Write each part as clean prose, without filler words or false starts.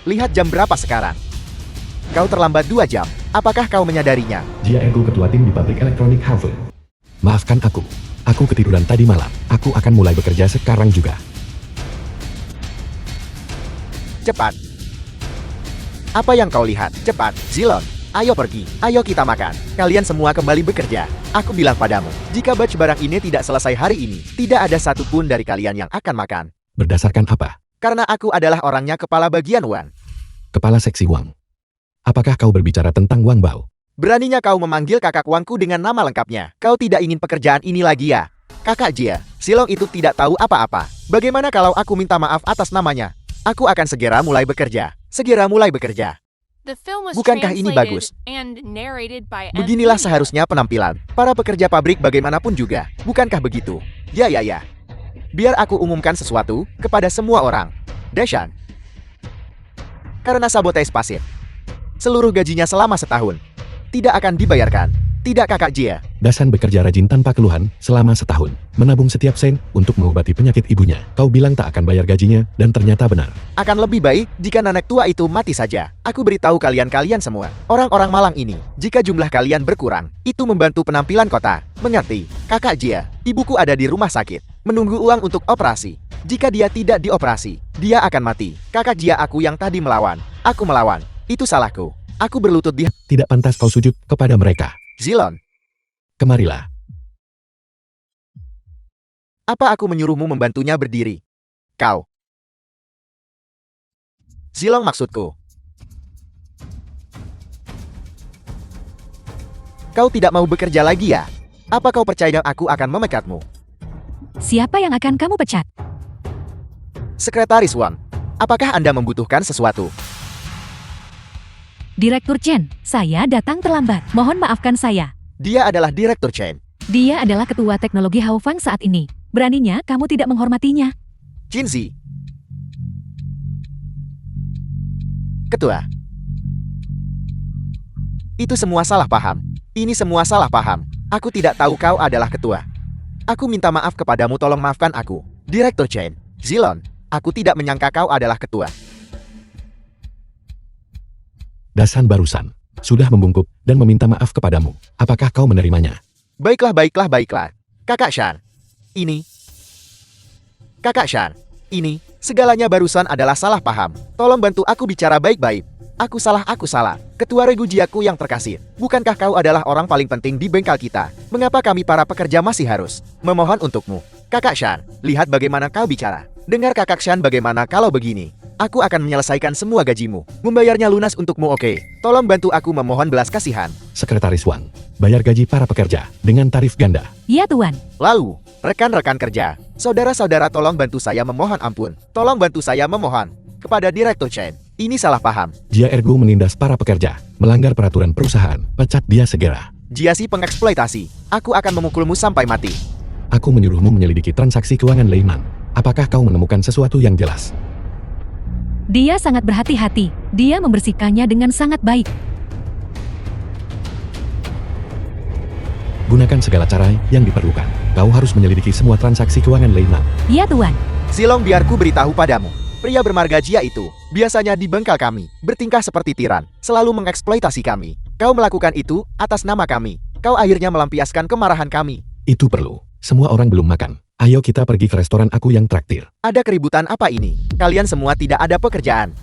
Lihat jam berapa sekarang. Kau terlambat 2 jam. Apakah kau menyadarinya? Dia Ergo, ketua tim di pabrik elektronik Harvard. Maafkan aku. Aku ketiduran tadi malam. Aku akan mulai bekerja sekarang juga. Cepat. Apa yang kau lihat? Cepat, Zilon. Ayo pergi. Ayo kita makan. Kalian semua kembali bekerja. Aku bilang padamu, jika batch barang ini tidak selesai hari ini, tidak ada satupun dari kalian yang akan makan. Berdasarkan apa? Karena aku adalah orangnya kepala bagian Wang. Kepala seksi Wang. Apakah kau berbicara tentang Wang Bao? Beraninya kau memanggil kakak Wangku dengan nama lengkapnya. Kau tidak ingin pekerjaan ini lagi ya? Kakak Jia, Silong itu tidak tahu apa-apa. Bagaimana kalau aku minta maaf atas namanya? Aku akan segera mulai bekerja. Segera mulai bekerja. Bukankah ini bagus? Beginilah seharusnya penampilan para pekerja pabrik bagaimanapun juga. Bukankah begitu? Ya. Biar aku umumkan sesuatu kepada semua orang. Deshan. Karena sabotage pasif. Seluruh gajinya selama setahun tidak akan dibayarkan. Tidak, kakak Jia. Dasan bekerja rajin tanpa keluhan selama setahun. Menabung setiap sen untuk mengobati penyakit ibunya. Kau bilang tak akan bayar gajinya, dan ternyata benar. Akan lebih baik jika nenek tua itu mati saja. Aku beritahu kalian semua, orang-orang Malang ini, jika jumlah kalian berkurang, itu membantu penampilan kota. Mengerti? Kakak Jia, ibuku ada di rumah sakit, menunggu uang untuk operasi. Jika dia tidak dioperasi, dia akan mati. Kakak Jia, aku yang tadi melawan. Aku melawan. Itu salahku. Aku berlutut di... Tidak pantas kau sujud kepada mereka. Zilon. Kemarilah. Apa aku menyuruhmu membantunya berdiri? Kau. Zilong maksudku. Kau tidak mau bekerja lagi ya? Apa kau percaya aku akan memekatmu? Siapa yang akan kamu pecat? Sekretaris Wang. Apakah Anda membutuhkan sesuatu? Direktur Chen, saya datang terlambat. Mohon maafkan saya. Dia adalah Direktur Chen. Dia adalah ketua teknologi Haofang saat ini. Beraninya kamu tidak menghormatinya. Jinzi. Ketua. Itu semua salah paham. Ini semua salah paham. Aku tidak tahu kau adalah ketua. Aku minta maaf kepadamu, tolong maafkan aku. Direktur Chen. Zilon, aku tidak menyangka kau adalah ketua. Dasan barusan sudah membungkuk dan meminta maaf kepadamu. Apakah kau menerimanya? Baiklah. Kakak Shan. Ini. Kakak Shan. Ini. Segalanya barusan adalah salah paham. Tolong bantu aku bicara baik-baik. Aku salah. Ketua Regu Jiaku yang terkasih. Bukankah kau adalah orang paling penting di bengkel kita? Mengapa kami para pekerja masih harus memohon untukmu? Kakak Shan, lihat bagaimana kau bicara. Dengar kakak Shan, bagaimana kalau begini? Aku akan menyelesaikan semua gajimu. Membayarnya lunas untukmu, oke? Tolong bantu aku memohon belas kasihan. Sekretaris Wang, bayar gaji para pekerja dengan tarif ganda. Ya, Tuan. Lalu, rekan-rekan kerja, saudara-saudara, tolong bantu saya memohon ampun. Tolong bantu saya memohon kepada Direktur Chen. Ini salah paham. Jia Ergo menindas para pekerja, melanggar peraturan perusahaan. Pecat dia segera. Jia si pengeksploitasi. Aku akan memukulmu sampai mati. Aku menyuruhmu menyelidiki transaksi keuangan Leinan. Apakah kau menemukan sesuatu yang jelas? Dia sangat berhati-hati. Dia membersihkannya dengan sangat baik. Gunakan segala cara yang diperlukan. Kau harus menyelidiki semua transaksi keuangan Leinan. Ya, Tuan. Silong, biarku beritahu padamu. Pria bermarga Jia itu, biasanya di bengkel kami, bertingkah seperti tiran, selalu mengeksploitasi kami. Kau melakukan itu atas nama kami. Kau akhirnya melampiaskan kemarahan kami. Itu perlu. Semua orang belum makan. Ayo kita pergi ke restoran aku yang traktir. Ada keributan apa ini? Kalian semua tidak ada pekerjaan.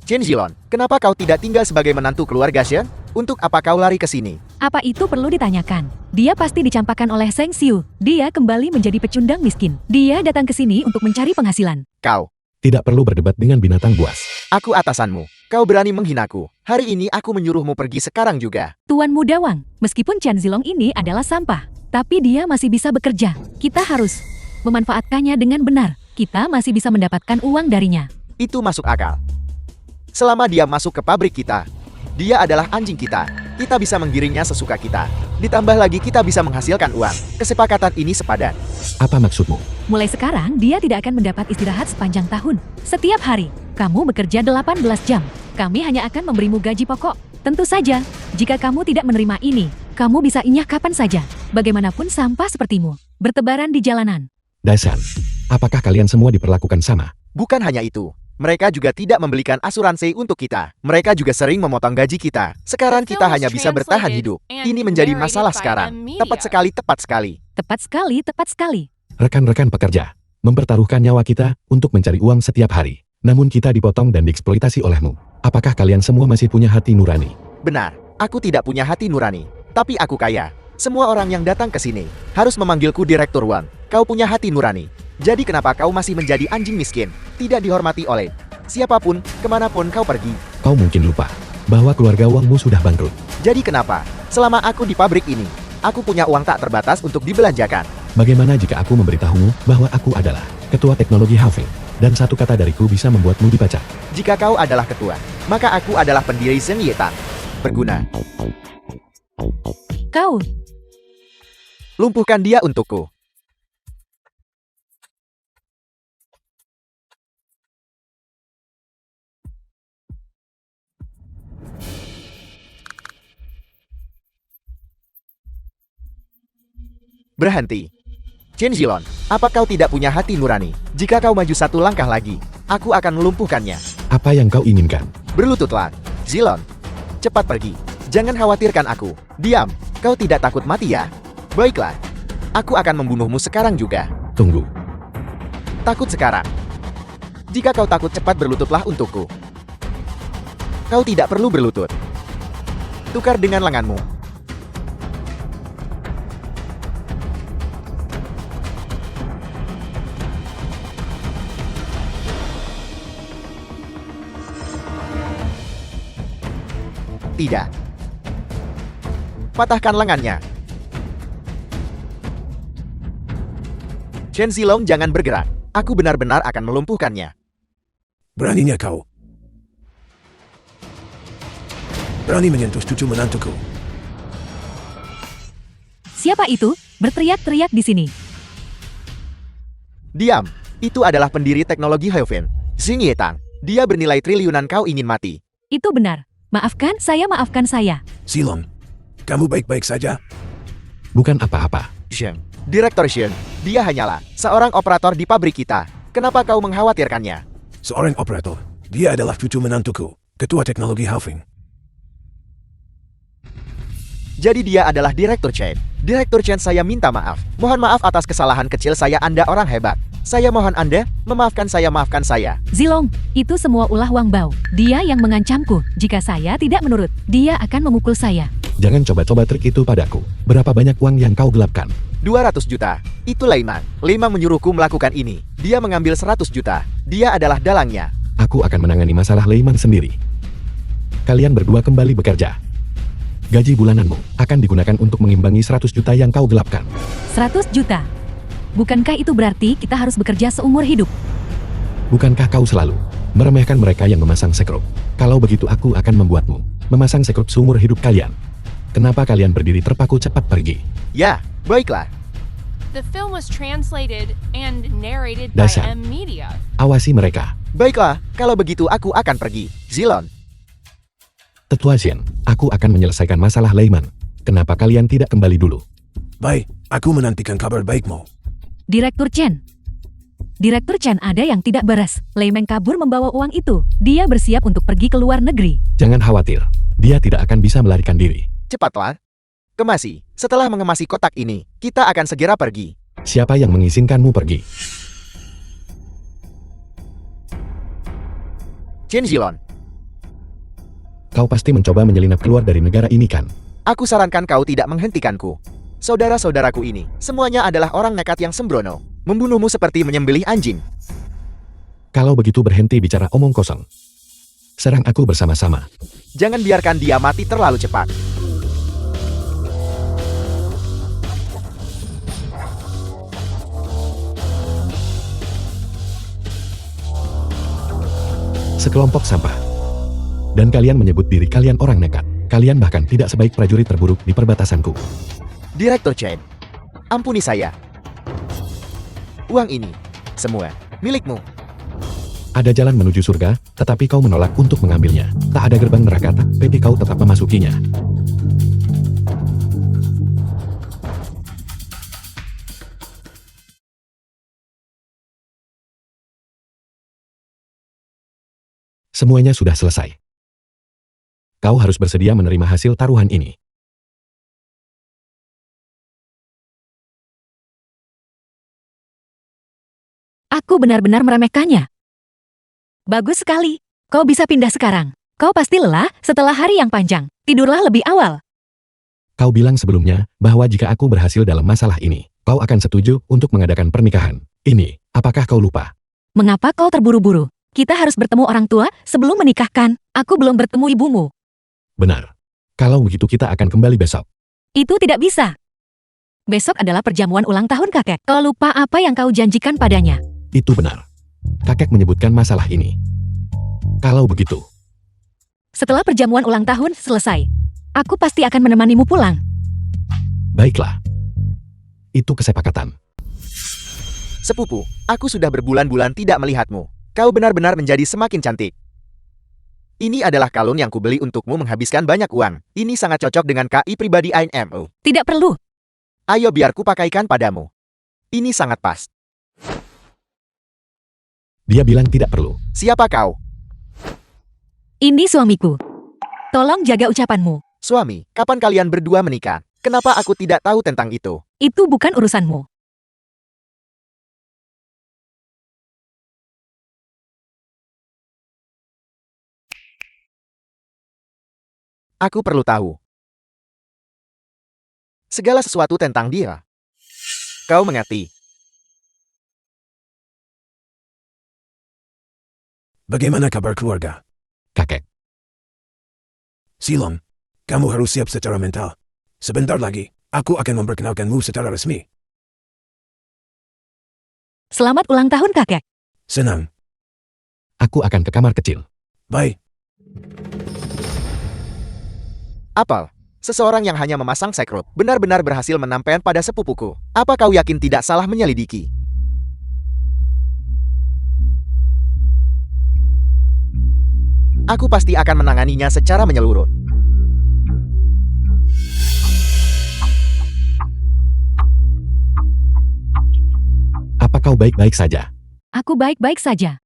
Chen Zilon, kenapa kau tidak tinggal sebagai menantu keluarga Shen? Untuk apa kau lari ke sini? Apa itu perlu ditanyakan? Dia pasti dicampakkan oleh Seng Xiu. Dia kembali menjadi pecundang miskin. Dia datang ke sini untuk mencari penghasilan. Kau. Tidak perlu berdebat dengan binatang buas. Aku atasanmu. Kau berani menghinaku. Hari ini aku menyuruhmu pergi sekarang juga. Tuan Muda Wang, meskipun Chen Zilong ini adalah sampah, tapi dia masih bisa bekerja. Kita harus memanfaatkannya dengan benar. Kita masih bisa mendapatkan uang darinya. Itu masuk akal. Selama dia masuk ke pabrik kita, dia adalah anjing kita. Kita bisa menggiringnya sesuka kita. Ditambah lagi kita bisa menghasilkan uang. Kesepakatan ini sepadan. Apa maksudmu? Mulai sekarang, dia tidak akan mendapat istirahat sepanjang tahun. Setiap hari, kamu bekerja 18 jam. Kami hanya akan memberimu gaji pokok. Tentu saja, jika kamu tidak menerima ini, kamu bisa inyah kapan saja. Bagaimanapun sampah sepertimu bertebaran di jalanan. Dasan, apakah kalian semua diperlakukan sama? Bukan hanya itu. Mereka juga tidak membelikan asuransi untuk kita. Mereka juga sering memotong gaji kita. Sekarang kita hanya bisa bertahan hidup. Ini menjadi masalah sekarang. Tepat sekali, tepat sekali. Tepat sekali, tepat sekali. Rekan-rekan pekerja, mempertaruhkan nyawa kita untuk mencari uang setiap hari. Namun kita dipotong dan dieksploitasi olehmu. Apakah kalian semua masih punya hati nurani? Benar, aku tidak punya hati nurani. Tapi aku kaya. Semua orang yang datang ke sini harus memanggilku Direktur Wang. Kau punya hati nurani. Jadi kenapa kau masih menjadi anjing miskin? Tidak dihormati oleh siapapun, kemanapun kau pergi. Kau mungkin lupa bahwa keluarga Wangmu sudah bangkrut. Jadi kenapa? Selama aku di pabrik ini, aku punya uang tak terbatas untuk dibelanjakan. Bagaimana jika aku memberitahumu bahwa aku adalah ketua teknologi Having, dan satu kata dariku bisa membuatmu dipecat? Jika kau adalah ketua, maka aku adalah pendiri Zhen Yetang. Berguna. Kau, Lumpuhkan dia untukku. Berhenti. Chen Zilong, apa kau tidak punya hati nurani? Jika kau maju satu langkah lagi, aku akan melumpuhkannya. Apa yang kau inginkan? Berlututlah. Zilong, cepat pergi. Jangan khawatirkan aku. Diam. Kau tidak takut mati ya? Baiklah. Aku akan membunuhmu sekarang juga. Tunggu. Takut sekarang. Jika kau takut, cepat berlututlah untukku. Kau tidak perlu berlutut. Tukar dengan lenganmu. Tidak. Patahkan lengannya. Chen Zilong, jangan bergerak. Aku benar-benar akan melumpuhkannya. Beraninya kau. Berani menyentuh cucu menantuku. siapa itu? Berteriak-teriak di sini. Diam. Itu adalah pendiri teknologi Having, Xing Yetang. Dia bernilai triliunan. Kau ingin mati. Itu benar. Maafkan saya, maafkan saya. Zilong, kamu baik-baik saja? Bukan apa-apa. Zheng, Direktur Zheng, dia hanyalah seorang operator di pabrik kita. Kenapa kau mengkhawatirkannya? Seorang operator. Dia adalah cucu menantuku, ketua teknologi Having. Jadi dia adalah Direktur Chen. Direktur Chen, saya minta maaf. Mohon maaf atas kesalahan kecil saya. Anda orang hebat. Saya mohon Anda memaafkan saya, maafkan saya. Zilong, itu semua ulah Wang Bao. Dia yang mengancamku. Jika saya tidak menurut, dia akan memukul saya. Jangan coba-coba trik itu padaku. Berapa banyak uang yang kau gelapkan? 200 juta. Itu Leiman. Leiman menyuruhku melakukan ini. Dia mengambil 100 juta. Dia adalah dalangnya. Aku akan menangani masalah Leiman sendiri. Kalian berdua kembali bekerja. Gaji bulananmu akan digunakan untuk mengimbangi 100 juta yang kau gelapkan. 100 juta. Bukankah itu berarti kita harus bekerja seumur hidup? Bukankah kau selalu meremehkan mereka yang memasang sekrup? Kalau begitu aku akan membuatmu memasang sekrup seumur hidup kalian. Kenapa kalian berdiri terpaku, cepat pergi? Ya, baiklah. The film was translated and narrated by Dasar. M Media. Awasi mereka. Baiklah, kalau begitu aku akan pergi. Zilong. Tetua Xian, aku akan menyelesaikan masalah Leiman. Kenapa kalian tidak kembali dulu? Baik, aku menantikan kabar baikmu. Direktur Chen. Direktur Chen, ada yang tidak beres. Leimeng kabur membawa uang itu. Dia bersiap untuk pergi ke luar negeri. Jangan khawatir, dia tidak akan bisa melarikan diri. Cepatlah. Kemasi. Setelah mengemasi kotak ini, kita akan segera pergi. Siapa yang mengizinkanmu pergi? Chen Zilong. Kau pasti mencoba menyelinap keluar dari negara ini kan? Aku sarankan kau tidak menghentikanku. Saudara-saudaraku ini, semuanya adalah orang nekat yang sembrono. Membunuhmu seperti menyembelih anjing. Kalau begitu berhenti bicara omong kosong. Serang aku bersama-sama. Jangan biarkan dia mati terlalu cepat. Sekelompok sampah. Dan kalian menyebut diri kalian orang nekat. Kalian bahkan tidak sebaik prajurit terburuk di perbatasanku. Direktur Chen, ampuni saya. Uang ini, semua, milikmu. Ada jalan menuju surga, tetapi kau menolak untuk mengambilnya. Tak ada gerbang neraka, tapi kau tetap memasukinya. Semuanya sudah selesai. Kau harus bersedia menerima hasil taruhan ini. Aku benar-benar meremehkannya. Bagus sekali. Kau bisa pindah sekarang. Kau pasti lelah setelah hari yang panjang. Tidurlah lebih awal. Kau bilang sebelumnya bahwa jika aku berhasil dalam masalah ini, kau akan setuju untuk mengadakan pernikahan. Ini, apakah kau lupa? Mengapa kau terburu-buru? Kita harus bertemu orang tua sebelum menikahkan. Aku belum bertemu ibumu. Benar. Kalau begitu kita akan kembali besok. Itu tidak bisa. Besok adalah perjamuan ulang tahun kakek. Kau lupa apa yang kau janjikan padanya. Itu benar. Kakek menyebutkan masalah ini. Kalau begitu, Setelah perjamuan ulang tahun selesai, aku pasti akan menemanimu pulang. baiklah. Itu kesepakatan. Sepupu, aku sudah berbulan-bulan tidak melihatmu. Kau benar-benar menjadi semakin cantik. Ini adalah kalung yang kubeli untukmu menghabiskan banyak uang. Ini sangat cocok dengan KI pribadi INMO. Tidak perlu. Ayo biar kupakaikan padamu. Ini sangat pas. Dia bilang tidak perlu. Siapa kau? Ini suamiku. Tolong jaga ucapanmu. Suami, kapan kalian berdua menikah? Kenapa aku tidak tahu tentang itu? Itu bukan urusanmu. Aku perlu tahu. Segala sesuatu tentang dia. Kau mengerti? Bagaimana kabar keluarga? Kakek, Silong, kamu harus siap secara mental. Sebentar lagi, aku akan memperkenalkanmu secara resmi. Selamat ulang tahun kakek. Senang. aku akan ke kamar kecil. Bye. Apel, seseorang yang hanya memasang sekrup, benar-benar berhasil menampilkan pada sepupuku. Apa kau yakin tidak salah menyelidiki? Aku pasti akan menanganinya secara menyeluruh. Apa kau baik-baik saja? Aku baik-baik saja.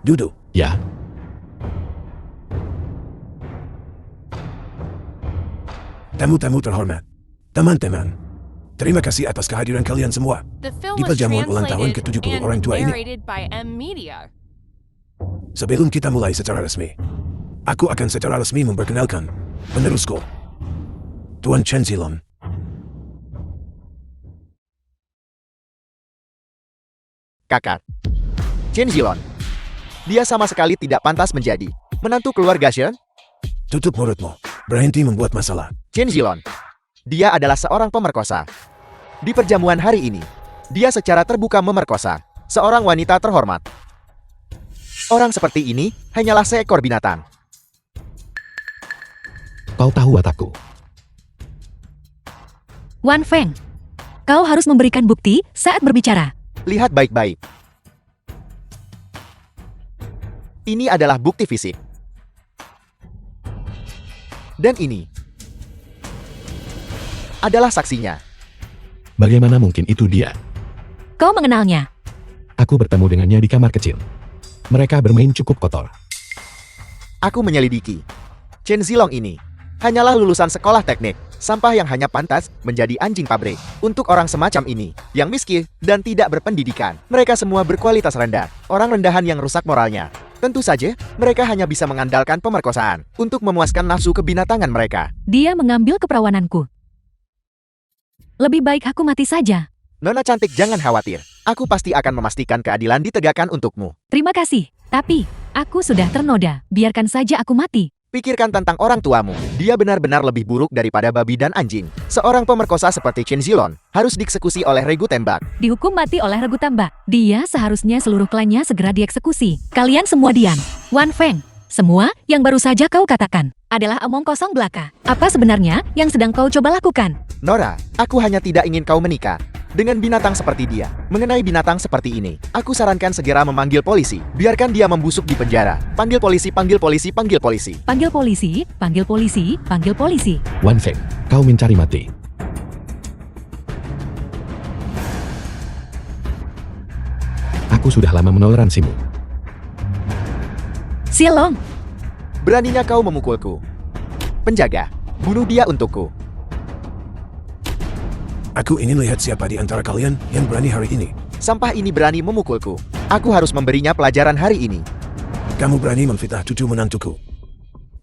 Duduk. Ya, Tamu-tamu terhormat. Teman-teman. Terima kasih atas kehadiran kalian semua. The film Di was perjamuan ulang tahun translated ke-70 and orang tua ini. narrated by M Media. Sebelum kita mulai secara resmi, aku akan secara resmi memperkenalkan penerusku, Tuan Chen Zilong. Kakak. Chen Zilong. Dia sama sekali tidak pantas menjadi menantu keluarga Shen. Tutup mulutmu. Berhenti membuat masalah. Chen Zilong. Dia adalah seorang pemerkosa. Di perjamuan hari ini, dia secara terbuka memerkosa seorang wanita terhormat. Orang seperti ini hanyalah seekor binatang. kau tahu watakku. Wan Feng, kau harus memberikan bukti saat berbicara. Lihat baik-baik. Ini adalah bukti fisik. Dan ini adalah saksinya. Bagaimana mungkin itu dia? Kau mengenalnya. Aku bertemu dengannya di kamar kecil. Mereka bermain cukup kotor. Aku menyelidiki. Chen Zilong ini hanyalah lulusan sekolah teknik, sampah yang hanya pantas menjadi anjing pabrik. Untuk orang semacam ini, yang miskin dan tidak berpendidikan, mereka semua berkualitas rendah, orang rendahan yang rusak moralnya. Tentu saja, mereka hanya bisa mengandalkan pemerkosaan untuk memuaskan nafsu kebinatangan mereka. Dia mengambil keperawananku. Lebih baik aku mati saja. Nona cantik, jangan khawatir. Aku pasti akan memastikan keadilan ditegakkan untukmu. Terima kasih. Tapi, aku sudah ternoda. Biarkan saja aku mati. Pikirkan tentang orang tuamu. Dia benar-benar lebih buruk daripada babi dan anjing. Seorang pemerkosa seperti Chen Zilong harus dieksekusi oleh regu tembak. Dihukum mati oleh regu tembak. Dia seharusnya seluruh klannya segera dieksekusi. Kalian semua diam. Wan Feng, semua yang baru saja kau katakan adalah omong kosong belaka. Apa sebenarnya yang sedang kau coba lakukan? Nora, aku hanya tidak ingin kau menikah dengan binatang seperti dia. Mengenai binatang seperti ini, aku sarankan segera memanggil polisi. Biarkan dia membusuk di penjara. Panggil polisi, panggil polisi, panggil polisi. Panggil polisi, panggil polisi, panggil polisi. Wan Feng, kau mencari mati. Aku Aku sudah lama menoleransimu. Silong, Beraninya kau memukulku. Penjaga, bunuh dia untukku. Aku ingin lihat siapa di antara kalian yang berani hari ini. Sampah ini berani memukulku. Aku harus memberinya pelajaran hari ini. Kamu berani memfitnah cucu menantuku.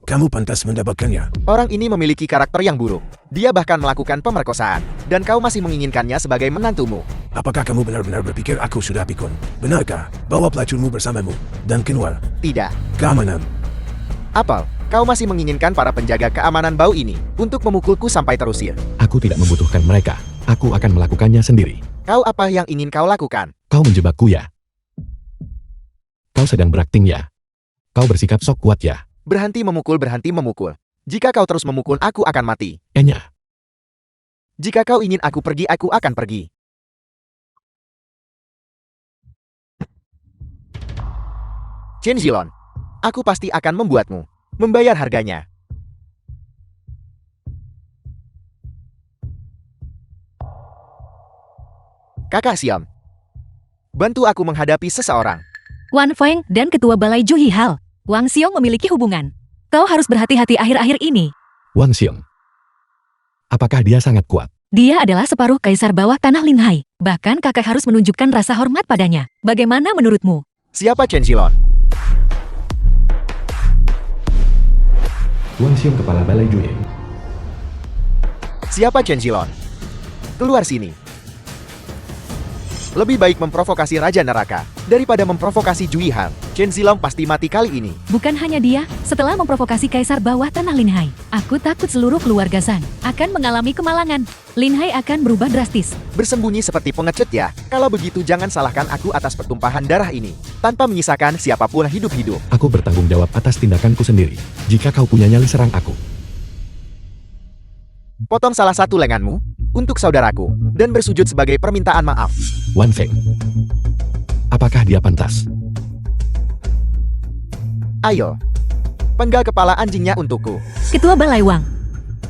Kamu pantas mendapatkannya. Orang ini memiliki karakter yang buruk. Dia bahkan melakukan pemerkosaan. Dan kau masih menginginkannya sebagai menantumu. Apakah kamu benar-benar berpikir aku sudah pikun? Benarkah? Bawa pelacurmu bersamamu. Dan keluar. Tidak. Keamanan. Apel, kau masih menginginkan para penjaga keamanan bau ini untuk memukulku sampai terusir. Aku tidak membutuhkan mereka. Aku akan melakukannya sendiri. Kau apa yang ingin kau lakukan? Kau menjebakku ya? Kau sedang berakting ya? Kau bersikap sok kuat ya? Berhenti memukul, berhenti memukul. Jika kau terus memukul, aku akan mati. Enya. Jika kau ingin aku pergi, aku akan pergi. Chen Zilong, aku pasti akan membuatmu membayar harganya. Kakak Siam, bantu aku menghadapi seseorang. Wan Feng dan Ketua Balai Ju Hihal, Wang Xiong memiliki hubungan. Kau harus berhati-hati akhir-akhir ini. Wang Xiong. Apakah dia sangat kuat? Dia adalah separuh kaisar bawah tanah Linhai. Bahkan kakak harus menunjukkan rasa hormat padanya. Bagaimana menurutmu? Siapa Chen Zilong? Wang Xiong kepala Balai Juye. Siapa Chen Zilong? Keluar sini. Lebih baik memprovokasi Raja Neraka daripada memprovokasi Ju Yihang. Chen Zilong pasti mati kali ini. Bukan hanya dia, setelah memprovokasi kaisar bawah tanah Linhai, aku takut seluruh keluarga San akan mengalami kemalangan. Linhai akan berubah drastis. Bersembunyi seperti pengecut ya. Kalau begitu jangan salahkan aku atas pertumpahan darah ini. Tanpa menyisakan siapapun hidup-hidup. Aku bertanggung jawab atas tindakanku sendiri. Jika kau punya nyali, serang aku. Potong salah satu lenganmu untuk saudaraku dan bersujud sebagai permintaan maaf. Wan Feng. Apakah dia pantas? Ayo, penggal kepala anjingnya untukku. Ketua Balai Wang,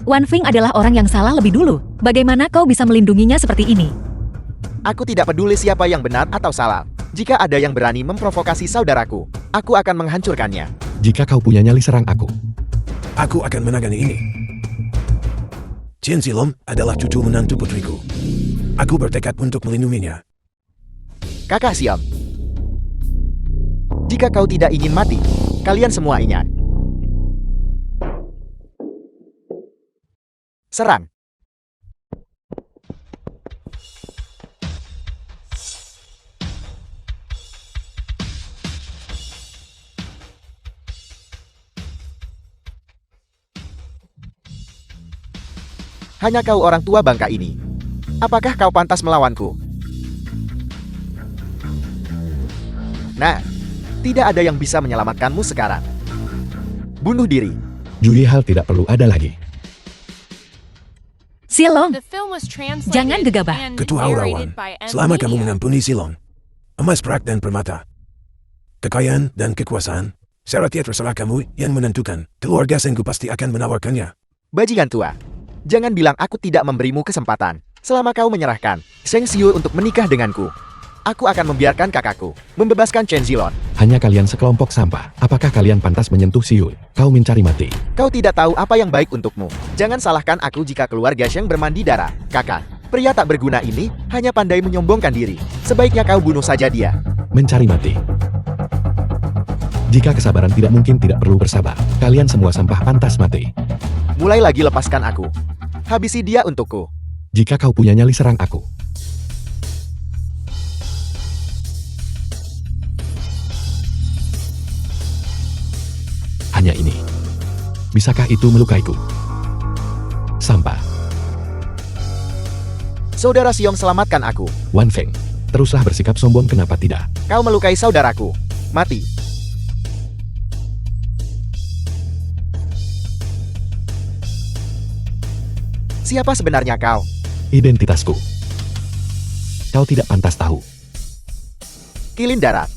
Wan Feng adalah orang yang salah lebih dulu. Bagaimana kau bisa melindunginya seperti ini? Aku tidak peduli siapa yang benar atau salah. Jika ada yang berani memprovokasi saudaraku, aku akan menghancurkannya. Jika kau punya nyali, serang aku. Aku akan menangani ini. Chen Zilong adalah cucu menantu putriku. Aku bertekad untuk melindunginya. Kakak Siam, jika kau tidak ingin mati, kalian semua ingat. Serang. Hanya kau orang tua bangka ini. Apakah kau pantas melawanku? Nah, tidak ada yang bisa menyelamatkanmu sekarang. Bunuh diri. Ju Yihal tidak perlu ada lagi. Silong, The film was translated Jangan gegabah. and Ketua narrated Aurawan, by M. selama kamu Media. mengampuni Zilong, emas, perak, dan permata, kekayaan dan kekuasaan, secara terserah kamu yang menentukan. Keluarga Senggu pasti akan menawarkannya. Bajingan tua. Jangan bilang aku tidak memberimu kesempatan. Selama kau menyerahkan Sheng Xiu untuk menikah denganku, aku akan membiarkan kakakku membebaskan Chen Zilong. Hanya kalian sekelompok sampah. Apakah kalian pantas menyentuh Siul? Kau mencari mati. Kau tidak tahu apa yang baik untukmu. Jangan salahkan aku jika keluarga Sheng bermandi darah. Kakak, pria tak berguna ini hanya pandai menyombongkan diri. Sebaiknya kau bunuh saja dia. Mencari mati. Jika kesabaran tidak mungkin, tidak perlu bersabar. Kalian semua sampah pantas mati. Mulai lagi, lepaskan aku. Habisi dia untukku. Jika kau punya nyali, serang aku. Hanya ini. Bisakah itu melukaiku? Sampah. Saudara Siong, selamatkan aku. Wan Feng. Teruslah bersikap sombong, kenapa tidak? Kau melukai saudaraku. Mati. Siapa sebenarnya kau? Identitasku. Kau tidak pantas tahu. Kilin darat.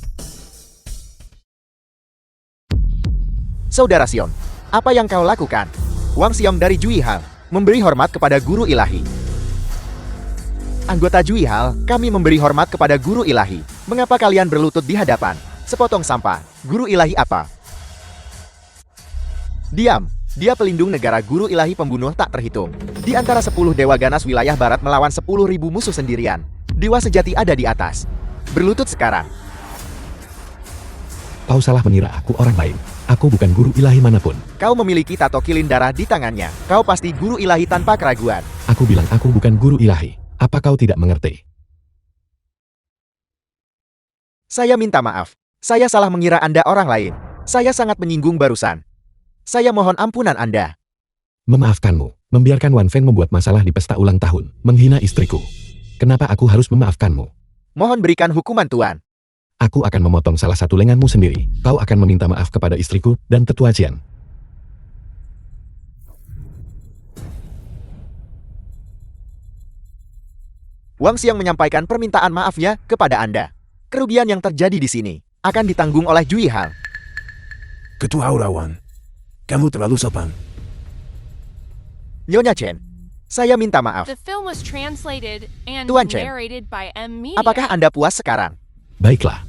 Saudara Sion, apa yang kau lakukan? Wang Xiong dari Ju Yihal memberi hormat kepada guru ilahi. Anggota Ju Yihal, kami memberi hormat kepada guru ilahi. Mengapa kalian berlutut di hadapan? Sepotong sampah. Guru ilahi apa? Diam. Dia pelindung negara guru ilahi pembunuh tak terhitung. Di antara 10 dewa ganas wilayah barat melawan 10.000 musuh sendirian. Dewa sejati ada di atas. Berlutut sekarang. Kau salah mengira aku orang lain. Aku bukan guru ilahi manapun. Kau memiliki tato kilin darah di tangannya. Kau pasti guru ilahi tanpa keraguan. Aku bilang aku bukan guru ilahi. Apa kau tidak mengerti? Saya minta maaf. Saya salah mengira Anda orang lain. Saya sangat menyinggung barusan. Saya mohon ampunan Anda. Memaafkanmu. Membiarkan Wan Feng membuat masalah di pesta ulang tahun. Menghina istriku. Kenapa aku harus memaafkanmu? Mohon berikan hukuman Tuan. Aku akan memotong salah satu lenganmu sendiri. Kau akan meminta maaf kepada istriku dan tetua Jian. Wang Xiang menyampaikan permintaan maafnya kepada Anda. Kerugian yang terjadi di sini akan ditanggung oleh Jui Hal. Ketua Urawan, kamu terlalu sopan. Nyonya Chen, saya minta maaf. The film was translated and Tuan Chen, narrated by M Media. Apakah Anda puas sekarang? Baiklah.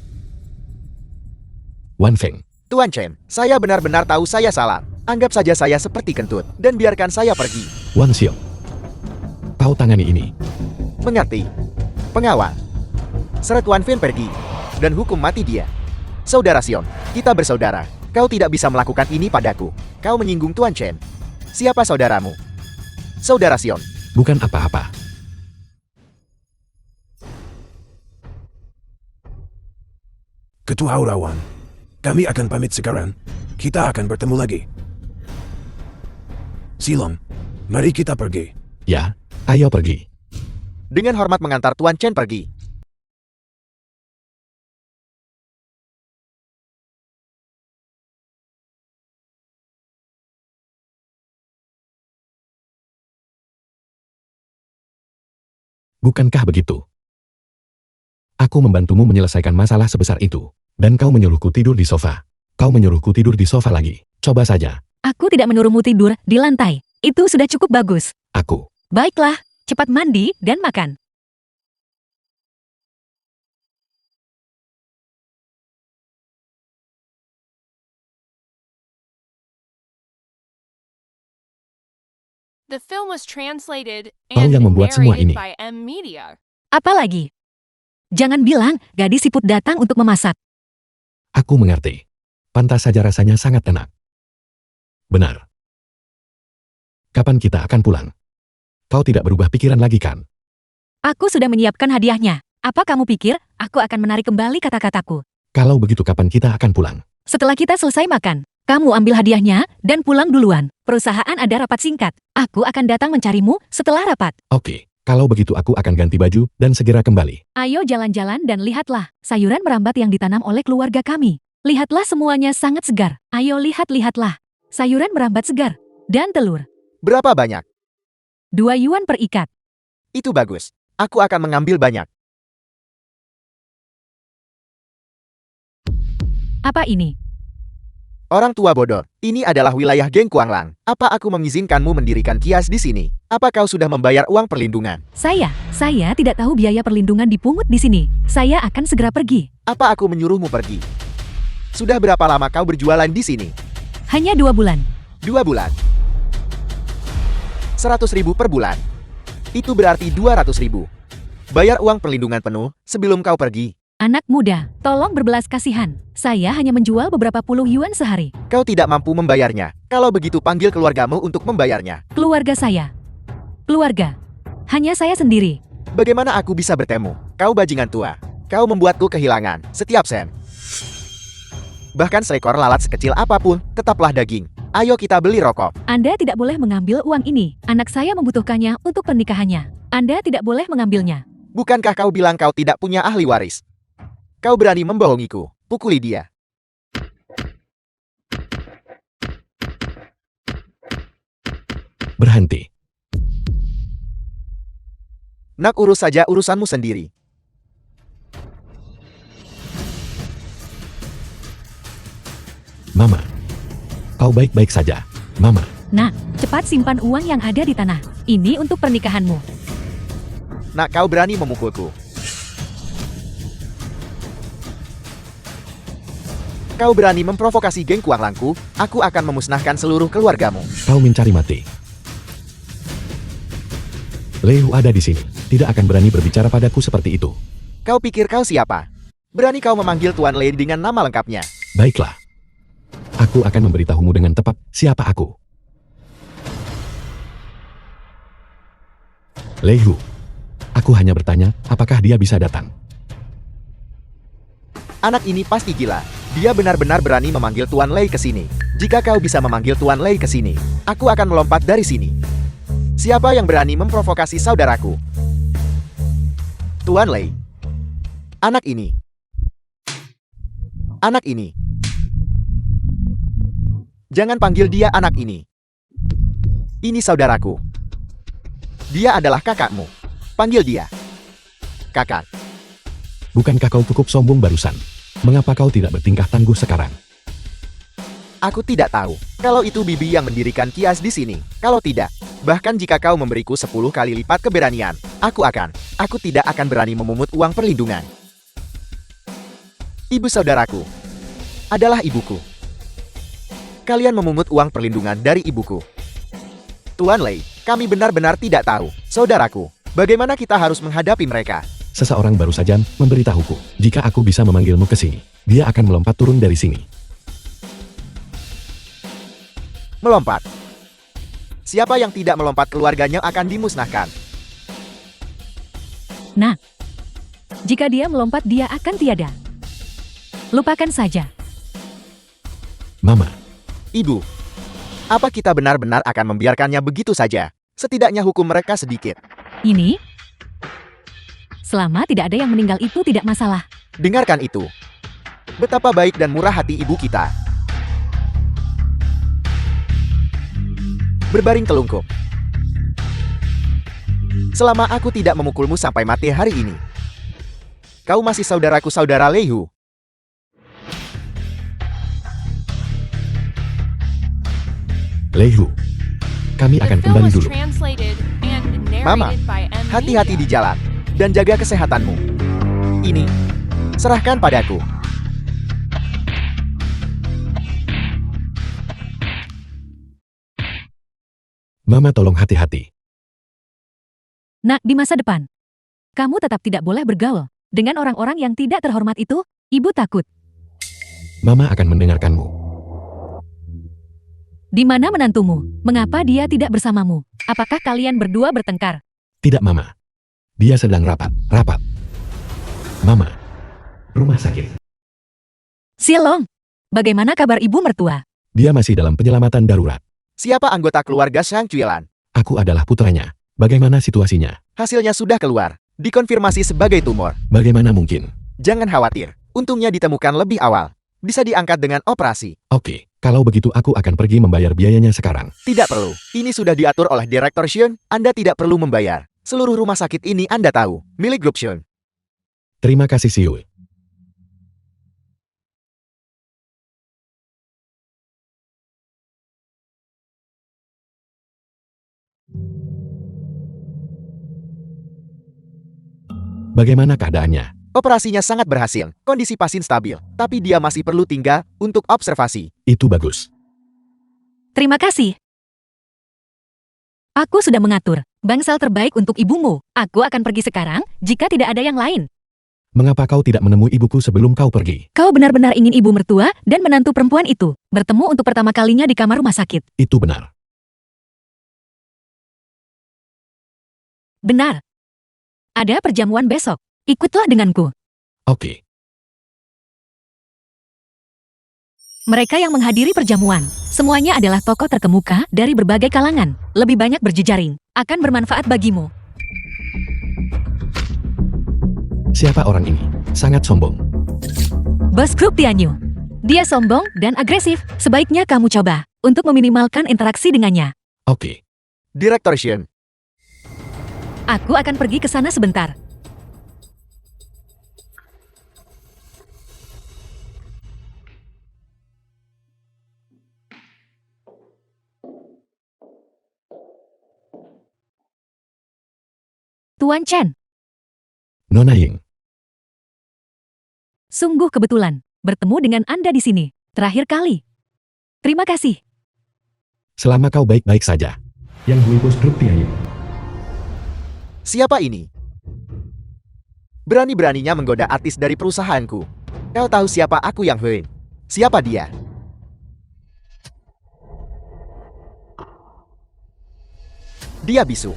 Wan Feng, Tuan Chen, saya benar-benar tahu saya salah. Anggap saja saya seperti kentut, dan biarkan saya pergi. Wang Xiong. Kau tangani ini. Mengerti? Pengawal. Seret Wan Feng pergi, dan hukum mati dia. Saudara Xion, kita bersaudara. Kau tidak bisa melakukan ini padaku. Kau menyinggung Tuan Chen. Siapa saudaramu? Saudara Xion. Bukan apa-apa. Ketua Urawan, kami akan pamit sekarang. Kita akan bertemu lagi. Silong, mari kita pergi. Ya, ayo pergi. Dengan hormat mengantar Tuan Chen pergi. Bukankah begitu? Aku membantumu menyelesaikan masalah sebesar itu. Dan kau menyuruhku tidur di sofa. Kau menyuruhku tidur di sofa lagi. Coba saja. Aku tidak menyuruhmu tidur di lantai. Itu sudah cukup bagus. Aku. Baiklah, cepat mandi dan makan. The film was translated Kau and yang membuat semua narrated ini. by M Media. Apalagi? Jangan bilang gadis siput datang untuk memasak. Aku mengerti. Pantas saja rasanya sangat enak. Benar. Kapan kita akan pulang? Kau tidak berubah pikiran lagi kan? Aku sudah menyiapkan hadiahnya. Apa kamu pikir aku akan menarik kembali kata-kataku? Kalau begitu kapan kita akan pulang? Setelah kita selesai makan, kamu ambil hadiahnya dan pulang duluan. Perusahaan ada rapat singkat. Aku akan datang mencarimu setelah rapat. Oke, kalau begitu aku akan ganti baju dan segera kembali. Ayo jalan-jalan dan lihatlah sayuran merambat yang ditanam oleh keluarga kami. Lihatlah semuanya sangat segar. Ayo lihatlah. Sayuran merambat segar. Dan telur. Berapa banyak? 2 yuan per ikat. Itu bagus. Aku akan mengambil banyak. Apa ini? Orang tua bodoh, ini adalah wilayah geng Kuanglang. Apa aku mengizinkanmu mendirikan kios di sini? Apa kau sudah membayar uang perlindungan? Saya tidak tahu biaya perlindungan dipungut di sini. Saya akan segera pergi. Apa aku menyuruhmu pergi? Sudah berapa lama kau berjualan di sini? Hanya 2 bulan. 2 bulan. 100.000 per bulan. Itu berarti 200.000. Bayar uang perlindungan penuh sebelum kau pergi. Anak muda, tolong berbelas kasihan. Saya hanya menjual beberapa puluh yuan sehari. Kau tidak mampu membayarnya. Kalau begitu panggil keluargamu untuk membayarnya. Keluarga saya. Keluarga. Hanya saya sendiri. Bagaimana aku bisa bertemu? Kau bajingan tua. Kau membuatku kehilangan setiap sen. Bahkan seekor lalat sekecil apapun, tetaplah daging. Ayo kita beli rokok. Anda tidak boleh mengambil uang ini. Anak saya membutuhkannya untuk pernikahannya. Anda tidak boleh mengambilnya. Bukankah kau bilang kau tidak punya ahli waris? Kau berani membohongiku. Pukuli dia. Berhenti. Nak, urus saja urusanmu sendiri. Mama. Kau baik-baik saja. Mama. Nah, cepat simpan uang yang ada di tanah. Ini untuk pernikahanmu. Nak, kau berani memukulku. Kau berani memprovokasi geng Kuanglangku, aku akan memusnahkan seluruh keluargamu. Kau mencari mati. Lei Hu ada di sini. Tidak akan berani berbicara padaku seperti itu. Kau pikir kau siapa? Berani kau memanggil Tuan Lei dengan nama lengkapnya? Baiklah. Aku akan memberitahumu dengan tepat siapa aku. Lei Hu. Aku hanya bertanya, apakah dia bisa datang? Anak ini pasti gila. Dia benar-benar berani memanggil Tuan Lei ke sini. Jika kau bisa memanggil Tuan Lei ke sini, aku akan melompat dari sini. Siapa yang berani memprovokasi saudaraku? Tuan Lei. Anak ini. Anak ini. Jangan panggil dia anak ini. Ini saudaraku. Dia adalah kakakmu. Panggil dia kakak. Bukankah kau cukup sombong barusan? Mengapa kau tidak bertingkah tangguh sekarang? Aku tidak tahu kalau itu Bibi yang mendirikan kias di sini. Kalau tidak, bahkan jika kau memberiku 10 kali lipat keberanian, aku tidak akan berani memungut uang perlindungan. Ibu saudaraku adalah ibuku. Kalian memungut uang perlindungan dari ibuku. Tuan Lei, kami benar-benar tidak tahu. Saudaraku, bagaimana kita harus menghadapi mereka? Seseorang baru saja memberitahuku, jika aku bisa memanggilmu ke sini, dia akan melompat turun dari sini. Melompat. Siapa yang tidak melompat keluarganya akan dimusnahkan. Nah, jika dia melompat dia akan tiada. Lupakan saja. Mama, Ibu, apa kita benar-benar akan membiarkannya begitu saja? Setidaknya hukum mereka sedikit. Ini, selama tidak ada yang meninggal itu tidak masalah. Dengarkan itu. Betapa baik dan murah hati ibu kita. Berbaring telungkup. Selama aku tidak memukulmu sampai mati hari ini, kau masih saudaraku, saudara Lei Hu. Lei Hu, kami The akan film kembali was dulu. translated and Mama, narrated by M. hati-hati di Media. jalan dan jaga kesehatanmu. Ini, serahkan padaku. Mama tolong hati-hati. Nak, di masa depan, kamu tetap tidak boleh bergaul dengan orang-orang yang tidak terhormat itu. Ibu takut. Mama akan mendengarkanmu. Di mana menantumu? Mengapa dia tidak bersamamu? Apakah kalian berdua bertengkar? Tidak, Mama. Dia sedang rapat. Mama, rumah sakit. Silong, bagaimana kabar ibu mertua? Dia masih dalam penyelamatan darurat. Siapa anggota keluarga Shang Chuilan? Aku adalah putranya. Bagaimana situasinya? Hasilnya sudah keluar. Dikonfirmasi sebagai tumor. Bagaimana mungkin? Jangan khawatir. Untungnya ditemukan lebih awal. Bisa diangkat dengan operasi. Oke, kalau begitu aku akan pergi membayar biayanya sekarang. Tidak perlu. Ini sudah diatur oleh Direktur Shun. Anda tidak perlu membayar. Seluruh rumah sakit ini Anda tahu. Milik grup Shun. Terima kasih, Siu. Bagaimana keadaannya? Operasinya sangat berhasil. Kondisi pasien stabil. Tapi dia masih perlu tinggal untuk observasi. Itu bagus. Terima kasih. Aku sudah mengatur bangsal terbaik untuk ibumu. Aku akan pergi sekarang jika tidak ada yang lain. Mengapa kau tidak menemui ibuku sebelum kau pergi? Kau benar-benar ingin ibu mertua dan menantu perempuan itu bertemu untuk pertama kalinya di kamar rumah sakit. Itu benar. Benar. Ada perjamuan besok. Ikutlah denganku. Oke. Mereka yang menghadiri perjamuan, semuanya adalah tokoh terkemuka dari berbagai kalangan. Lebih banyak berjejaring, akan bermanfaat bagimu. Siapa orang ini? Sangat sombong. Bos grup Tianyu. Dia sombong dan agresif. Sebaiknya kamu coba untuk meminimalkan interaksi dengannya. Oke. Direktur Shun. Aku akan pergi ke sana sebentar. Tuan Chen, Nona Ying. sungguh kebetulan. Bertemu dengan Anda di sini. Terakhir kali. Terima kasih. Selama kau baik-baik saja. Yang Hui Bos Grup Tiayu. Siapa ini? Berani-beraninya menggoda artis dari perusahaanku. Kau tahu siapa aku Yang Hui? Siapa dia? Dia bisu.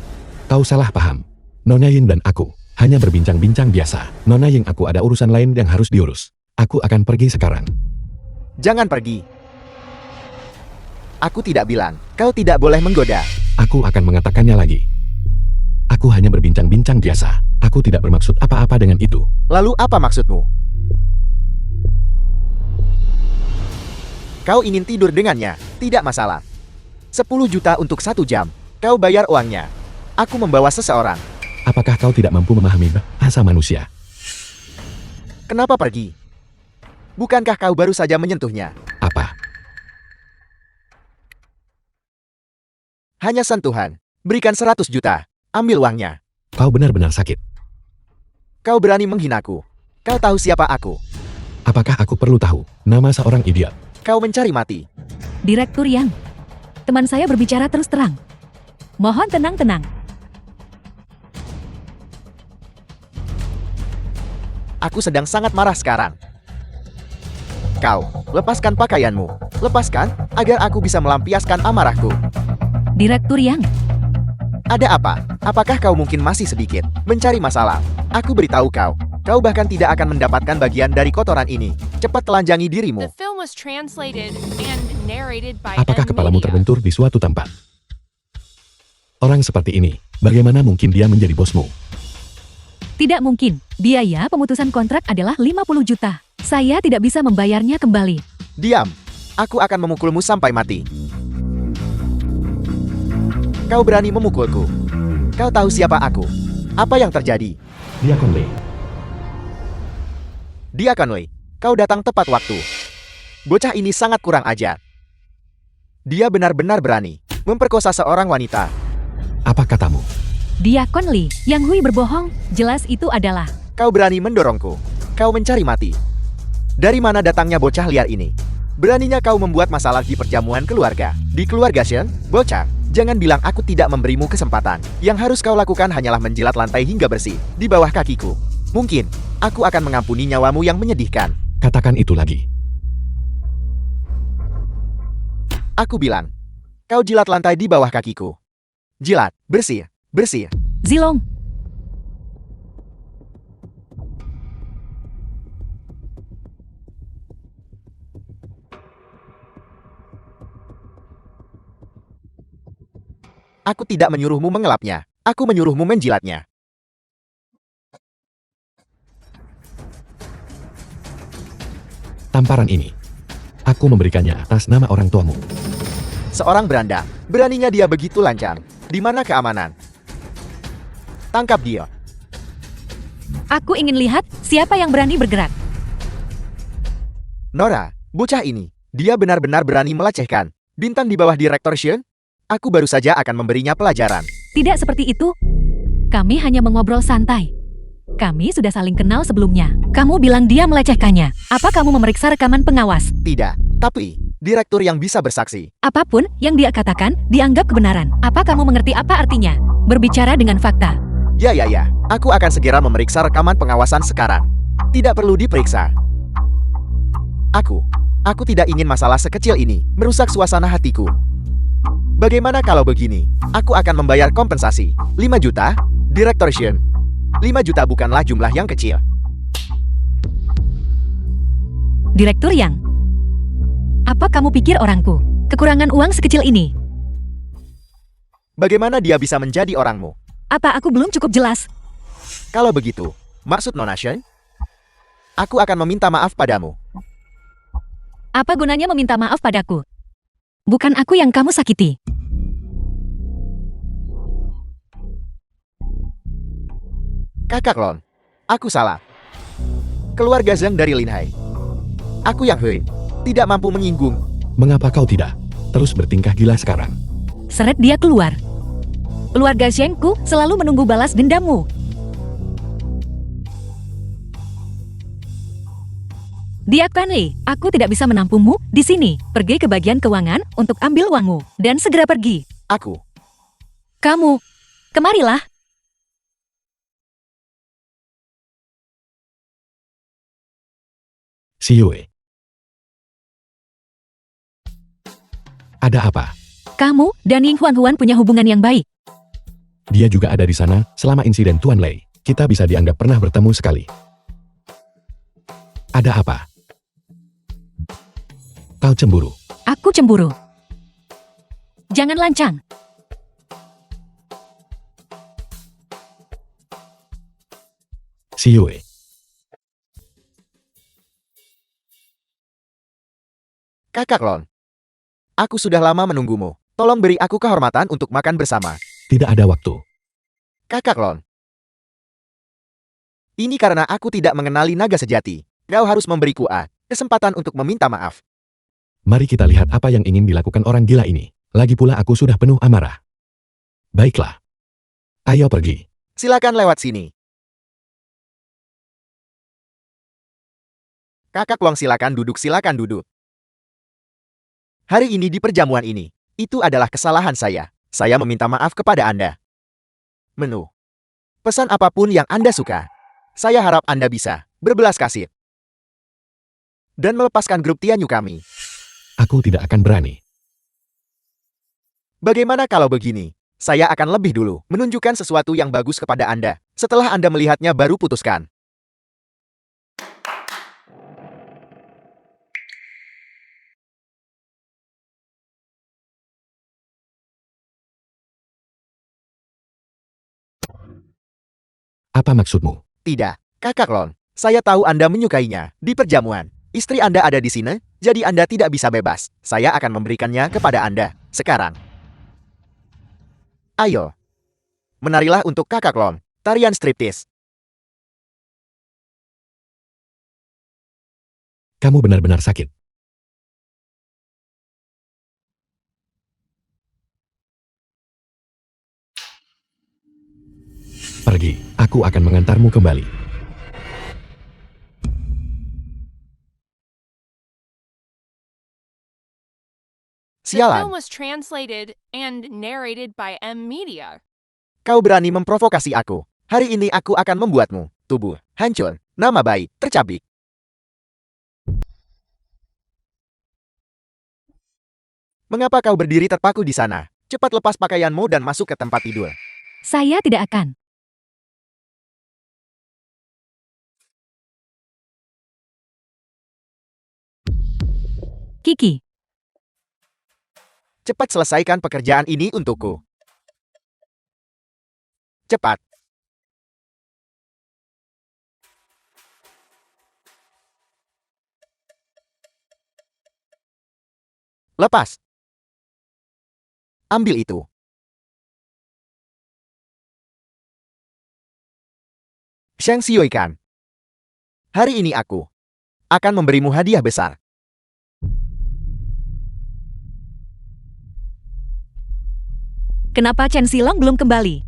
Kau salah paham. Nona Ying dan aku hanya berbincang-bincang biasa. Nona Ying, aku ada urusan lain yang harus diurus. Aku akan pergi sekarang. Jangan pergi. Aku tidak bilang, kau tidak boleh menggoda. Aku akan mengatakannya lagi. Aku hanya berbincang-bincang biasa. Aku tidak bermaksud apa-apa dengan itu. Lalu apa maksudmu? Kau ingin tidur dengannya, tidak masalah. 10 juta untuk 1 jam. Kau bayar uangnya. Aku membawa seseorang. Apakah kau tidak mampu memahami bahasa manusia? Kenapa pergi? Bukankah kau baru saja menyentuhnya? Apa? Hanya sentuhan. Berikan 100 juta. Ambil uangnya. Kau benar-benar sakit. Kau berani menghinaku. Kau tahu siapa aku. Apakah aku perlu tahu nama seorang idiot? Kau mencari mati. Direktur Yang. Teman saya berbicara terus terang. Mohon tenang-tenang. Aku sedang sangat marah sekarang. Kau, lepaskan pakaianmu. Lepaskan, agar aku bisa melampiaskan amarahku. Direktur Yang. Ada apa? Apakah kau mungkin masih sedikit mencari masalah? Aku beritahu kau. Kau bahkan tidak akan mendapatkan bagian dari kotoran ini. Cepat telanjangi dirimu. The film was translated and narrated by Apakah N kepalamu Media. terbentur di suatu tempat? Orang seperti ini, bagaimana mungkin dia menjadi bosmu? Tidak mungkin. Biaya pemutusan kontrak adalah 50 juta. Saya tidak bisa membayarnya kembali. Diam. Aku akan memukulmu sampai mati. Kau berani memukulku. Kau tahu siapa aku. Apa yang terjadi? Dia Conley. Dia Conway. Kau datang tepat waktu. Bocah ini sangat kurang ajar. Dia benar-benar berani memperkosa seorang wanita. Apa katamu? Dia Conley. Yang Hui berbohong. Jelas itu adalah. Kau berani mendorongku. Kau mencari mati. Dari mana datangnya bocah liar ini? Beraninya kau membuat masalah di perjamuan keluarga. Di keluarga Shen, bocah. Jangan bilang aku tidak memberimu kesempatan. Yang harus kau lakukan hanyalah menjilat lantai hingga bersih di bawah kakiku. Mungkin, aku akan mengampuni nyawamu yang menyedihkan. Katakan itu lagi. Aku bilang, kau jilat lantai di bawah kakiku. Jilat, bersih, bersih. Zilong. Aku tidak menyuruhmu mengelapnya. Aku menyuruhmu menjilatnya. Tamparan ini, aku memberikannya atas nama orang tuamu. Seorang beranda. Beraninya dia begitu lancar. Di mana keamanan? Tangkap dia. Aku ingin lihat siapa yang berani bergerak. Nora, bocah ini. Dia benar-benar berani melecehkan. Bintang di bawah Direktur Shen? Aku baru saja akan memberinya pelajaran. Tidak seperti itu. Kami hanya mengobrol santai. Kami sudah saling kenal sebelumnya. Kamu bilang dia melecehkannya. Apa kamu memeriksa rekaman pengawas? Tidak, tapi direktur yang bisa bersaksi. Apapun yang dia katakan, dianggap kebenaran. Apa kamu mengerti apa artinya? Berbicara dengan fakta. Ya. Aku akan segera memeriksa rekaman pengawasan sekarang. Tidak perlu diperiksa. Aku tidak ingin masalah sekecil ini merusak suasana hatiku. Bagaimana kalau begini? Aku akan membayar kompensasi. 5 juta? Direktur Shen. 5 juta bukanlah jumlah yang kecil. Direktur Yang. Apa kamu pikir orangku? Kekurangan uang sekecil ini. Bagaimana dia bisa menjadi orangmu? Apa aku belum cukup jelas? Kalau begitu, maksud Nona Shen? Aku akan meminta maaf padamu. Apa gunanya meminta maaf padaku? Bukan aku yang kamu sakiti. Kakak Lon, aku salah. Keluarga Zhang dari Linhai. Aku Yang Hui, tidak mampu menyinggung. Mengapa kau tidak terus bertingkah gila sekarang? Seret dia keluar. Keluarga Zhengku selalu menunggu balas dendammu. Diakani, aku tidak bisa menampungmu di sini. Pergi ke bagian keuangan untuk ambil uangmu. Dan segera pergi. Aku. Kamu, kemarilah. Siwe. Ada apa? Kamu dan Ying Huan punya hubungan yang baik. Dia juga ada di sana selama insiden Tuan Lei. Kita bisa dianggap pernah bertemu sekali. Ada apa? Kau cemburu. Aku cemburu. Jangan lancang. Siwe. Kakak Lon. Aku sudah lama menunggumu. Tolong beri aku kehormatan untuk makan bersama. Tidak ada waktu. Kakak Lon. Ini karena aku tidak mengenali naga sejati. Kau harus memberiku kesempatan untuk meminta maaf. Mari kita lihat apa yang ingin dilakukan orang gila ini. Lagi pula aku sudah penuh amarah. Baiklah. Ayo pergi. Silakan lewat sini. Kakak Wang, silakan duduk. Hari ini di perjamuan ini, itu adalah kesalahan saya. Saya meminta maaf kepada Anda. Menu. Pesan apapun yang Anda suka. Saya harap Anda bisa berbelas kasih. Dan melepaskan grup Tianyu kami. Aku tidak akan berani. Bagaimana kalau begini? Saya akan lebih dulu menunjukkan sesuatu yang bagus kepada Anda. Setelah Anda melihatnya baru putuskan. Apa maksudmu? Tidak, Kakak Lon. Saya tahu Anda menyukainya di perjamuan. Istri Anda ada di sini, jadi Anda tidak bisa bebas. Saya akan memberikannya kepada Anda sekarang. Ayo. Menarilah untuk Kakak Lon. Tarian striptease. Kamu benar-benar sakit. Pergi, aku akan mengantarmu kembali. The film Sialan, was translated and narrated by M Media. kau berani memprovokasi aku. Hari ini aku akan membuatmu tubuh hancur, nama baik tercabik. Mengapa kau berdiri terpaku di sana? Cepat lepas pakaianmu dan masuk ke tempat tidur. Saya tidak akan. Kiki, Cepat selesaikan pekerjaan ini untukku. Cepat. Lepas. Ambil itu. Shang Xiuikan. Hari ini aku akan memberimu hadiah besar. kenapa Chen Silong belum kembali?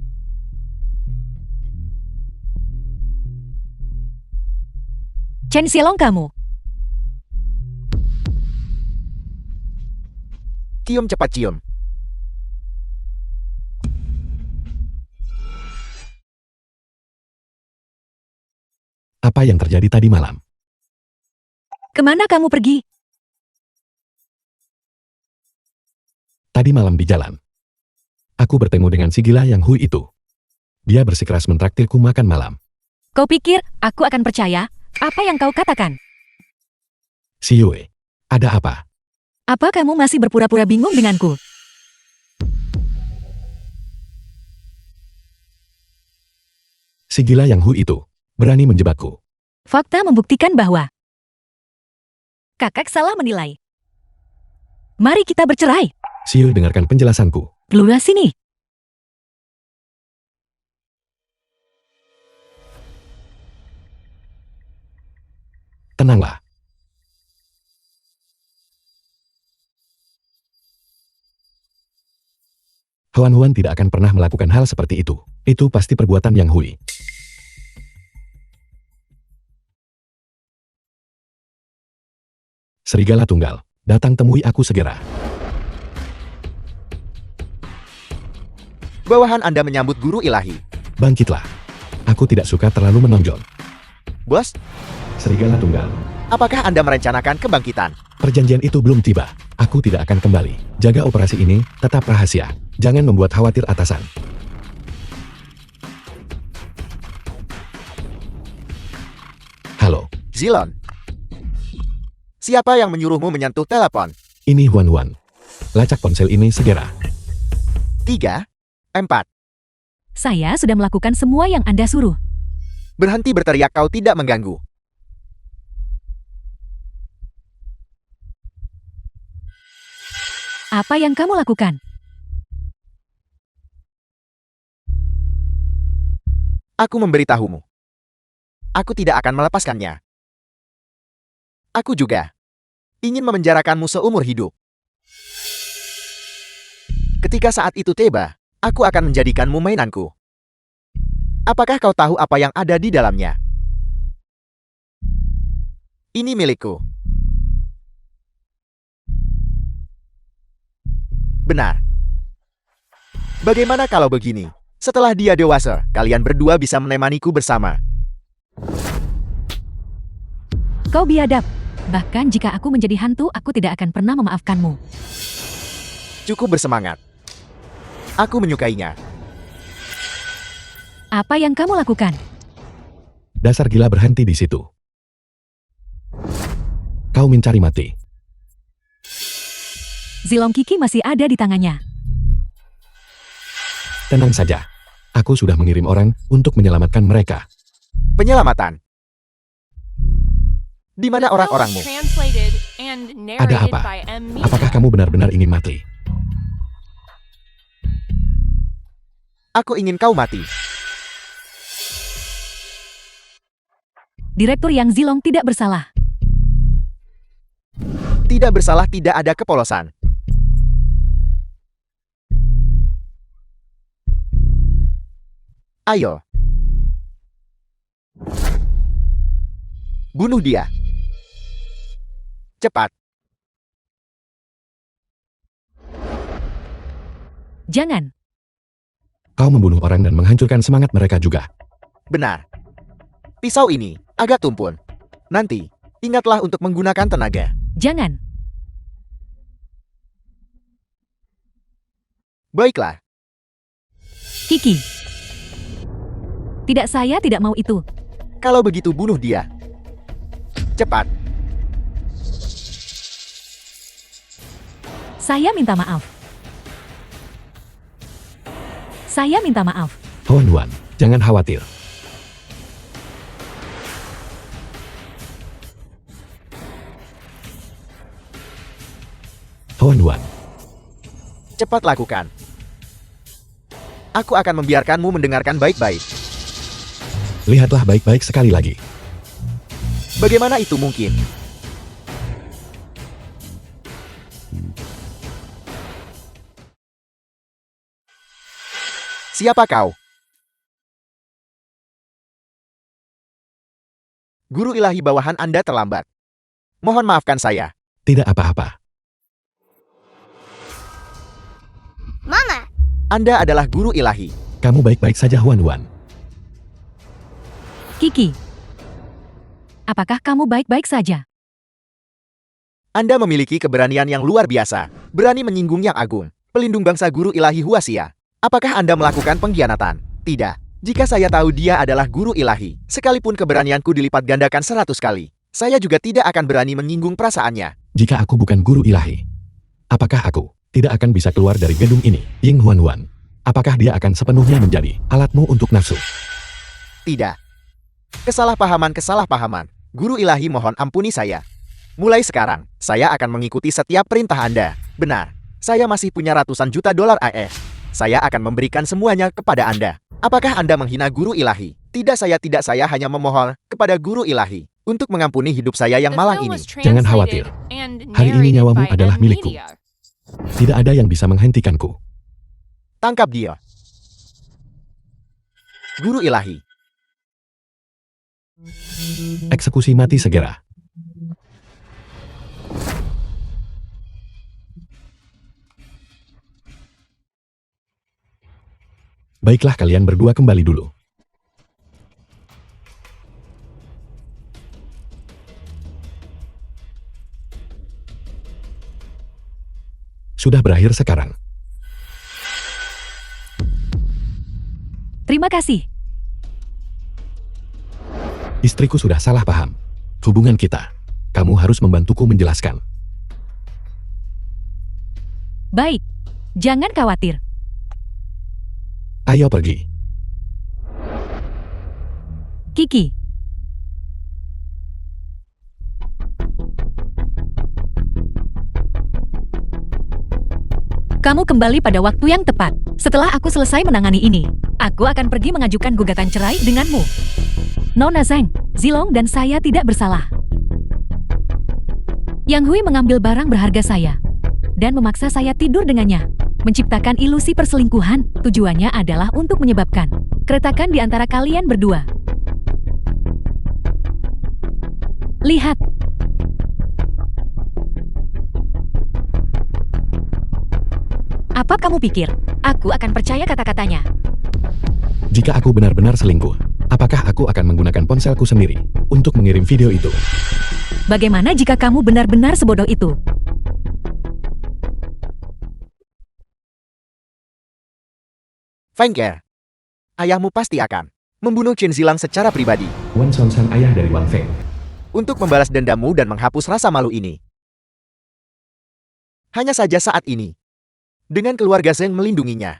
Chen Silong kamu. Cium cepat cium. Apa yang terjadi tadi malam? Kemana kamu pergi? Tadi malam di jalan. Aku bertemu dengan si gila yang Hui itu. Dia bersikeras mentraktirku makan malam. Kau pikir aku akan percaya apa yang kau katakan? Si Yue, ada apa? Apa kamu masih berpura-pura bingung denganku? Si gila yang Hui itu berani menjebakku. Fakta membuktikan bahwa kakak salah menilai. Mari kita bercerai. Si Yue, dengarkan penjelasanku. Keluar sini. Tenanglah. Huan tidak akan pernah melakukan hal seperti itu. Itu pasti perbuatan Yang Hui. Serigala Tunggal, datang temui aku segera. Bawahan Anda menyambut guru ilahi. Bangkitlah. Aku tidak suka terlalu menonjol. Bos, Serigala Tunggal, apakah Anda merencanakan kebangkitan? perjanjian itu belum tiba. Aku tidak akan kembali. Jaga operasi ini, tetap rahasia. Jangan membuat khawatir atasan. Halo, Zilon. Siapa yang menyuruhmu menyentuh telepon? ini Huan. Lacak ponsel ini segera. 3, 4. Saya sudah melakukan semua yang Anda suruh. Berhenti berteriak, kau tidak mengganggu. Apa yang kamu lakukan? Aku memberitahumu. Aku tidak akan melepaskannya. Aku juga ingin memenjarakanmu seumur hidup. Ketika saat itu tiba, aku akan menjadikanmu mainanku. Apakah kau tahu apa yang ada di dalamnya? Ini milikku. Benar. Bagaimana kalau begini? Setelah dia dewasa, kalian berdua bisa menemaniku bersama. Kau biadab. Bahkan jika aku menjadi hantu, aku tidak akan pernah memaafkanmu. Cukup bersemangat. Aku menyukainya. Apa yang kamu lakukan? Dasar gila, berhenti di situ. Kau mencari mati. Zilong Kiki masih ada di tangannya. Tenang saja. Aku sudah mengirim orang untuk menyelamatkan mereka. Penyelamatan. Di mana The film was orang-orangmu? translated and Ada narrated apa? by M. Mina. Apakah kamu benar-benar ingin mati? Aku ingin kau mati. Direktur Yang Zilong tidak bersalah. Tidak bersalah, tidak ada kepolosan. Ayo. Bunuh dia. Cepat. Jangan. Kau membunuh orang dan menghancurkan semangat mereka juga. Benar. Pisau ini agak tumpul. Nanti, ingatlah untuk menggunakan tenaga. Jangan. Baiklah. Kiki. Tidak, saya tidak mau itu. Kalau begitu bunuh dia. Cepat. Saya minta maaf. Saya minta maaf. Huan, jangan khawatir. Huan, Cepat lakukan. Aku akan membiarkanmu mendengarkan baik-baik. lihatlah baik-baik sekali lagi. Bagaimana itu mungkin? Siapa kau? Guru ilahi bawahan Anda terlambat. Mohon maafkan saya. Tidak apa-apa. Mama. Anda adalah guru ilahi. Kamu baik-baik saja, Huan. Kiki. Apakah kamu baik-baik saja? Anda memiliki keberanian yang luar biasa. Berani menyinggung Yang Agung, pelindung bangsa guru ilahi Huasia. Apakah Anda melakukan pengkhianatan? Tidak. Jika saya tahu dia adalah guru ilahi, sekalipun keberanianku dilipat gandakan 100 kali, saya juga tidak akan berani menyinggung perasaannya. Jika aku bukan guru ilahi, apakah aku tidak akan bisa keluar dari gedung ini? Ying Huan. Apakah dia akan sepenuhnya menjadi alatmu untuk nafsu? Tidak. Kesalahpahaman. Guru ilahi, mohon ampuni saya. Mulai sekarang, saya akan mengikuti setiap perintah Anda. Benar, saya masih punya ratusan juta dolar AS. Saya akan memberikan semuanya kepada Anda. Apakah Anda menghina guru ilahi? Tidak, saya hanya memohon kepada guru ilahi untuk mengampuni hidup saya yang The malang film ini. was Jangan khawatir. translated and Hari ini narrated nyawamu by adalah M. milikku. Media. Tidak ada yang bisa menghentikanku. Tangkap dia. Guru ilahi. Eksekusi mati segera. Baiklah, kalian berdua kembali dulu. Sudah berakhir sekarang. Terima kasih. Istriku sudah salah paham. Hubungan kita. Kamu harus membantuku menjelaskan. Baik. Jangan khawatir. Ayo pergi. Kiki. Kamu kembali pada waktu yang tepat. Setelah aku selesai menangani ini, aku akan pergi mengajukan gugatan cerai denganmu. Nona Zhang, Zilong dan saya tidak bersalah. Yang Hui mengambil barang berharga saya dan memaksa saya tidur dengannya. Menciptakan ilusi perselingkuhan, tujuannya adalah untuk menyebabkan keretakan di antara kalian berdua. Lihat. Apa kamu pikir? Aku akan percaya kata-katanya. Jika aku benar-benar selingkuh, apakah aku akan menggunakan ponselku sendiri untuk mengirim video itu? Bagaimana jika kamu benar-benar sebodoh itu? Feng Ge, ayahmu pasti akan membunuh Chen Zilang secara pribadi Wan Sonsang, ayah dari Wang Feng. untuk membalas dendammu dan menghapus rasa malu ini. Hanya saja saat ini, dengan keluarga Zheng melindunginya,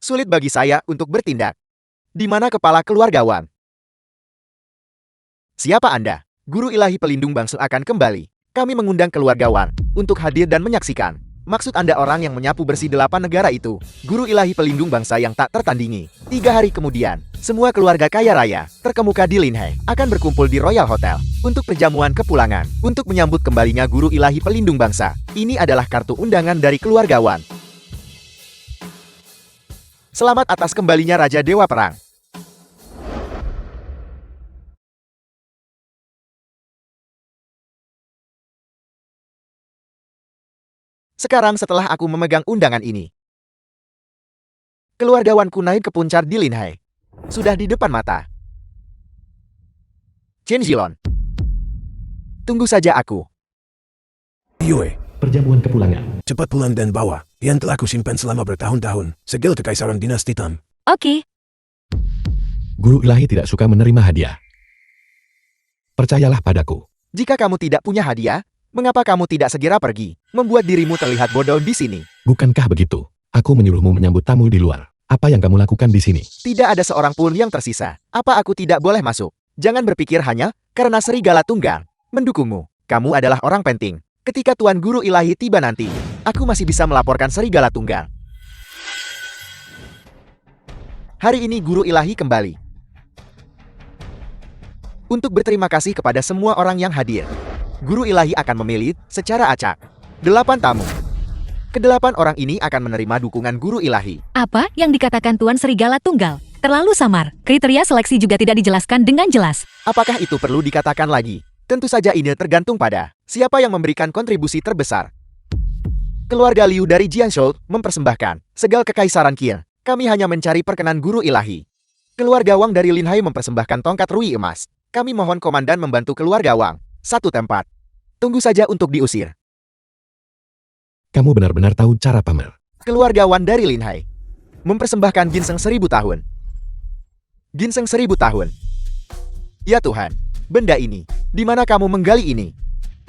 sulit bagi saya untuk bertindak. Di mana kepala keluarga Wan? Siapa Anda? Guru ilahi pelindung bangsa akan kembali. Kami mengundang keluarga Wan untuk hadir dan menyaksikan. Maksud Anda orang yang menyapu bersih 8 negara itu, guru ilahi pelindung bangsa yang tak tertandingi. 3 hari kemudian, semua keluarga kaya raya, terkemuka di Linhai, akan berkumpul di Royal Hotel untuk perjamuan kepulangan, untuk menyambut kembalinya guru ilahi pelindung bangsa. Ini adalah kartu undangan dari keluarga Wan. Selamat atas kembalinya Raja Dewa Perang. Sekarang setelah aku memegang undangan ini, keluarga Wanku naik ke puncak di Linhai. Sudah di depan mata. Chen Zilong, tunggu saja aku. Yue, Perjamuan kepulangan. cepat pulang dan bawa yang telah kusimpan selama bertahun-tahun, segel kekaisaran dinasti Tang. Oke. Guru ilahi tidak suka menerima hadiah. Percayalah padaku. Jika kamu tidak punya hadiah, mengapa kamu tidak segera pergi, membuat dirimu terlihat bodoh di sini? Bukankah begitu? Aku menyuruhmu menyambut tamu di luar. Apa yang kamu lakukan di sini? Tidak ada seorang pun yang tersisa. Apa aku tidak boleh masuk? Jangan berpikir hanya karena serigala tunggal mendukungmu. Kamu adalah orang penting. Ketika Tuan Guru Ilahi tiba nanti, aku masih bisa melaporkan serigala tunggal. Hari ini Guru Ilahi kembali untuk berterima kasih kepada semua orang yang hadir. Guru Ilahi akan memilih secara acak 8 tamu. Ke-8 orang ini akan menerima dukungan Guru Ilahi. Apa yang dikatakan Tuan Serigala Tunggal? Terlalu samar. Kriteria seleksi juga tidak dijelaskan dengan jelas. Apakah itu perlu dikatakan lagi? Tentu saja ini tergantung pada siapa yang memberikan kontribusi terbesar. Keluarga Liu dari Jianzhou mempersembahkan segel kekaisaran Qin. Kami hanya mencari perkenan Guru Ilahi. Keluarga Wang dari Linhai mempersembahkan tongkat rui emas. Kami mohon komandan membantu keluarga Wang. 1 tempat. Tunggu saja untuk diusir. Kamu benar-benar tahu cara pamer. Keluarga Wan dari Linhai mempersembahkan ginseng 1000 tahun. Ginseng 1000 tahun. Ya Tuhan, benda ini, di mana kamu menggali ini?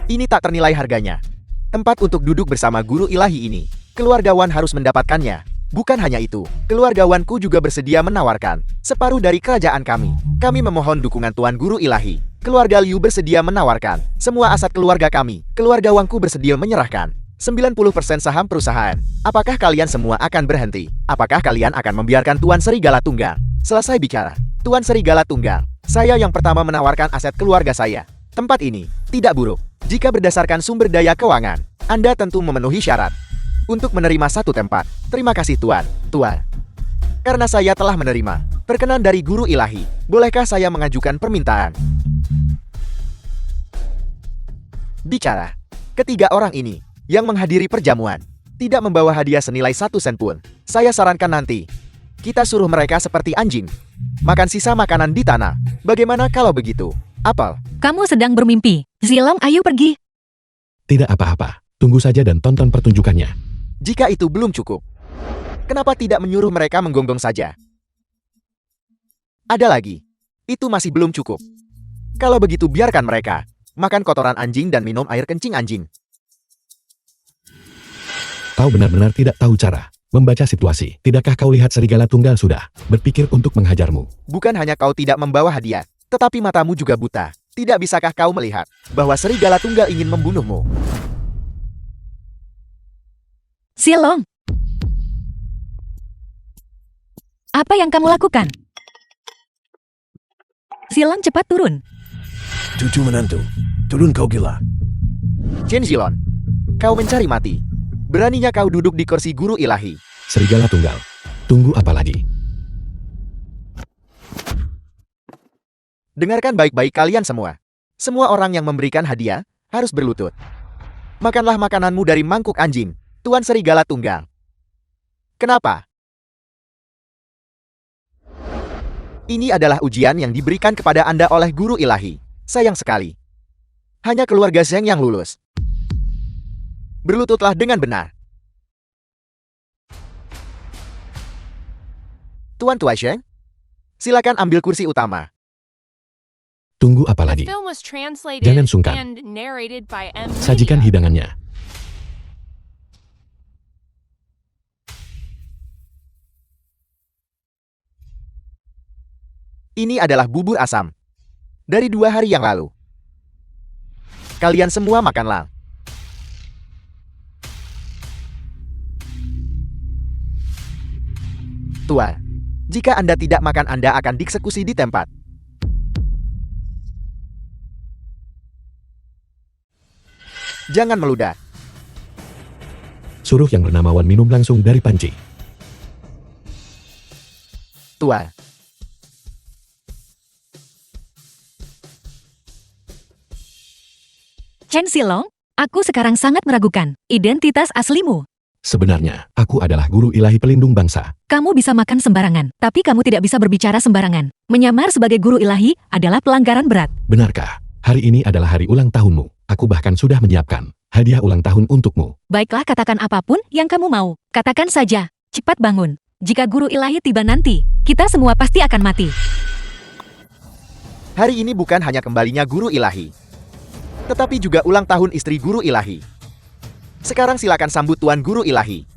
Ini tak ternilai harganya. Tempat untuk duduk bersama Guru Ilahi ini. Keluarga Wan harus mendapatkannya. Bukan hanya itu, keluarga Wanku juga bersedia menawarkan separuh dari kerajaan kami. Kami memohon dukungan Tuan Guru Ilahi. Keluarga Liu bersedia menawarkan semua aset keluarga kami. Keluarga Wangku bersedia menyerahkan 90% saham perusahaan. Apakah kalian semua akan berhenti? Apakah kalian akan membiarkan Tuan Serigala Tunggal selesai bicara? Tuan Serigala Tunggal, saya yang pertama menawarkan aset keluarga saya. Tempat ini tidak buruk. Jika berdasarkan sumber daya keuangan, Anda tentu memenuhi syarat untuk menerima 1 tempat. Terima kasih Tuan. Tuan, karena saya telah menerima perkenan dari Guru Ilahi, bolehkah saya mengajukan permintaan? Bicara. Ketiga orang ini yang menghadiri perjamuan tidak membawa hadiah senilai 1 sen pun. Saya sarankan nanti Kita suruh mereka seperti anjing. Makan sisa makanan di tanah. Bagaimana kalau begitu? Apel, Kamu sedang bermimpi. Zilong, ayo pergi. Tidak apa-apa. Tunggu saja dan tonton pertunjukannya. jika itu belum cukup, kenapa tidak menyuruh mereka menggonggong saja? Ada lagi. Itu masih belum cukup. Kalau begitu biarkan mereka makan kotoran anjing dan minum air kencing anjing. Kau benar-benar tidak tahu cara membaca situasi. Tidakkah kau lihat serigala tunggal sudah berpikir untuk menghajarmu? Bukan hanya kau tidak membawa hadiah, tetapi matamu juga buta. Tidak bisakah kau melihat bahwa serigala tunggal ingin membunuhmu? Zilong, apa yang kamu lakukan? Zilong, cepat turun. Cucu menantu, turun kau gila. Chen Zilong, kau mencari mati. Beraninya kau duduk di kursi guru ilahi. Serigala tunggal. Tunggu apa lagi? Dengarkan baik-baik kalian semua. Semua orang yang memberikan hadiah harus berlutut. Makanlah makananmu dari mangkuk anjing, Tuan Serigala Tunggal. Kenapa? Ini adalah ujian yang diberikan kepada Anda oleh guru ilahi. Sayang sekali. Hanya keluarga Zheng yang lulus. Berlututlah dengan benar. Tuan Tua Zheng, silakan ambil kursi utama. Tunggu apa The lagi? film was translated Jangan sungkan. and narrated by M. Sajikan Media. hidangannya. Ini adalah bubur asam. Dari 2 hari yang lalu. Kalian semua makanlah. Tua, jika Anda tidak makan Anda akan dieksekusi di tempat. Jangan meludah. Suruh yang bernama Wan minum langsung dari panci. Tua. Chen Zilong, aku sekarang sangat meragukan identitas aslimu. Sebenarnya, aku adalah guru ilahi pelindung bangsa. Kamu bisa makan sembarangan, tapi kamu tidak bisa berbicara sembarangan. Menyamar sebagai guru ilahi adalah pelanggaran berat. Benarkah? Hari ini adalah hari ulang tahunmu. Aku bahkan sudah menyiapkan hadiah ulang tahun untukmu. Baiklah, katakan apapun yang kamu mau. Katakan saja, cepat bangun. Jika guru ilahi tiba nanti, kita semua pasti akan mati. Hari ini bukan hanya kembalinya guru ilahi, tetapi juga ulang tahun istri guru ilahi. Sekarang silakan sambut Tuan Guru Ilahi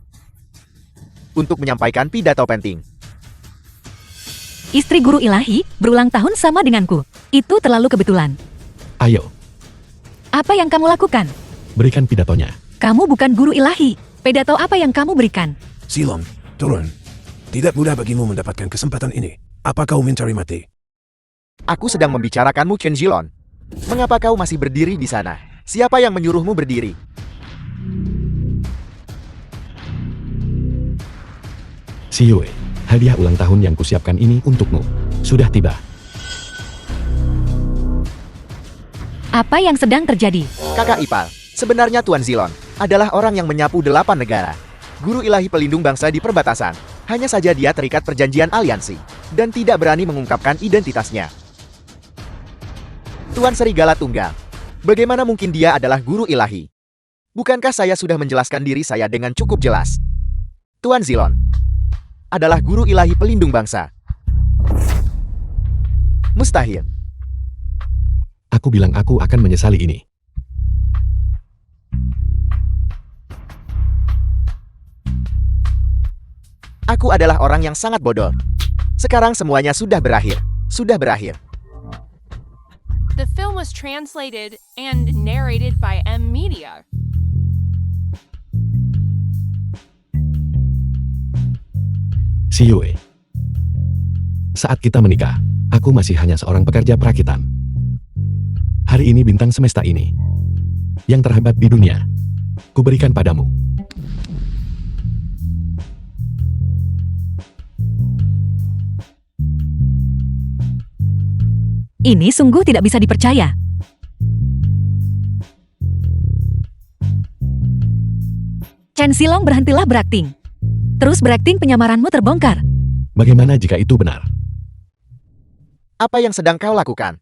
untuk menyampaikan pidato penting. Istri guru ilahi berulang tahun sama denganku. Itu terlalu kebetulan. Ayo, Apa yang kamu lakukan? berikan pidatonya. Kamu bukan guru ilahi. Pidato apa yang kamu berikan? Zilong, turun. Tidak mudah bagimu mendapatkan kesempatan ini. Apa kau mencari mati? Aku sedang membicarakanmu, Chen Zilong. Mengapa kau masih berdiri di sana? Siapa yang menyuruhmu berdiri? Si Yue, hadiah ulang tahun yang kusiapkan ini untukmu. Sudah tiba. Apa yang sedang terjadi? Kakak Ipal, sebenarnya Tuan Zilong adalah orang yang menyapu 8 negara. Guru ilahi pelindung bangsa di perbatasan. Hanya saja dia terikat perjanjian aliansi dan tidak berani mengungkapkan identitasnya. Tuan Serigala Tunggal, bagaimana mungkin dia adalah guru ilahi? Bukankah saya sudah menjelaskan diri saya dengan cukup jelas? Tuan Zilong adalah guru ilahi pelindung bangsa. Mustahil. Aku bilang aku akan menyesali ini. Aku adalah orang yang sangat bodoh. Sekarang semuanya sudah berakhir. Sudah berakhir. The film was translated and narrated by M. Media. Si Yue. Saat kita menikah, aku masih hanya seorang pekerja perakitan. Hari ini bintang semesta ini, yang terhebat di dunia, kuberikan padamu. Ini sungguh tidak bisa dipercaya. Chen Zilong, berhentilah berakting. Terus berakting, penyamaranmu terbongkar. Bagaimana jika itu benar? Apa yang sedang kau lakukan?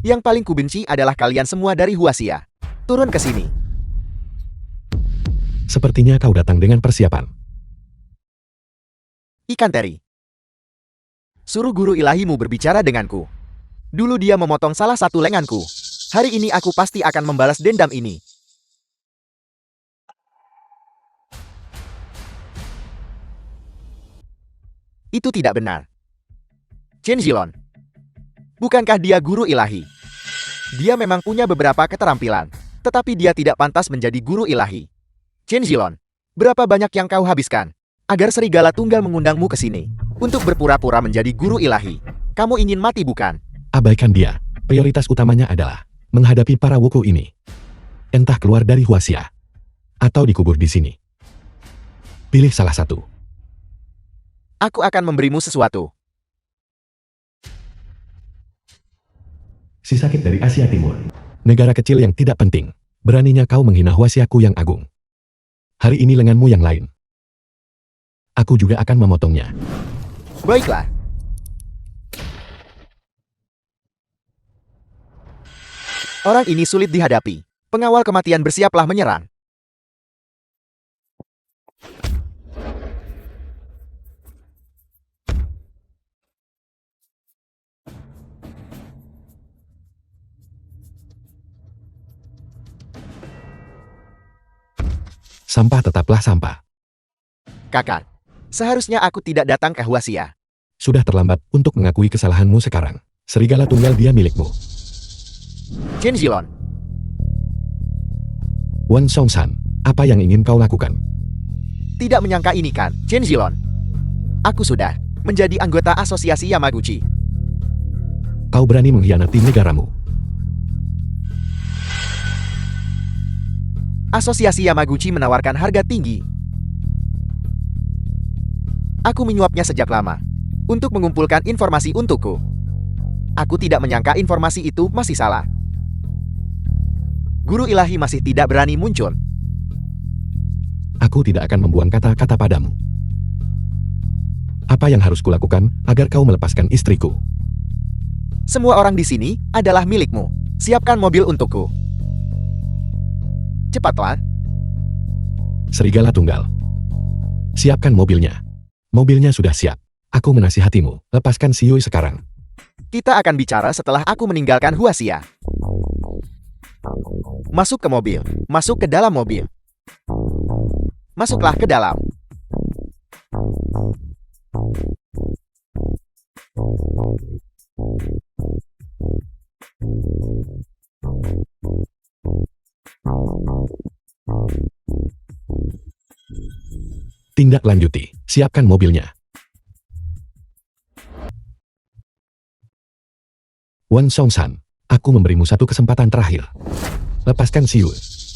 Yang paling kubenci adalah kalian semua dari Huaxia. Turun ke sini. Sepertinya kau datang dengan persiapan. Ikan teri. Suruh guru ilahimu berbicara denganku. Dulu dia memotong salah satu lenganku. Hari ini aku pasti akan membalas dendam ini. Itu tidak benar. Chen Zilong. Bukankah dia guru ilahi? Dia memang punya beberapa keterampilan, tetapi dia tidak pantas menjadi guru ilahi. Chen Zilong, berapa banyak yang kau habiskan agar serigala tunggal mengundangmu ke sini untuk berpura-pura menjadi guru ilahi? Kamu ingin mati bukan? Abaikan dia. Prioritas utamanya adalah menghadapi para wuku ini. Entah keluar dari Huaxia atau dikubur di sini. Pilih salah satu. Aku akan memberimu sesuatu. Si sakit dari Asia Timur. Negara kecil yang tidak penting. Beraninya kau menghina Huaxiaku yang agung. Hari ini lenganmu yang lain. Aku juga akan memotongnya. Baiklah. Orang ini sulit dihadapi. Pengawal kematian bersiaplah menyerang. Sampah tetaplah sampah. Kakak, seharusnya aku tidak datang ke Huaxia. Sudah terlambat untuk mengakui kesalahanmu sekarang. Serigala tunggal dia milikmu. Chen Zilong, Wan Songsan, apa yang ingin kau lakukan? tidak menyangka ini kan, Chen Zilong. Aku sudah menjadi anggota asosiasi Yamaguchi. Kau berani mengkhianati negaramu. Asosiasi Yamaguchi menawarkan harga tinggi. Aku menyuapnya sejak lama untuk mengumpulkan informasi untukku. Aku tidak menyangka informasi itu masih salah. Guru ilahi masih tidak berani muncul. Aku tidak akan membuang kata-kata padamu. Apa yang harus kulakukan agar kau melepaskan istriku? Semua orang di sini adalah milikmu. Siapkan mobil untukku. Cepatlah. Serigala tunggal. Siapkan mobilnya. Mobilnya sudah siap. Aku menasihatimu, lepaskan si Yui sekarang. Kita akan bicara setelah aku meninggalkan Huaxia. Masuk ke mobil. Masuk ke dalam mobil. Masuklah ke dalam. Tindak lanjuti. Siapkan mobilnya. Wan Songsan, aku memberimu satu kesempatan terakhir. Lepaskan si Yui.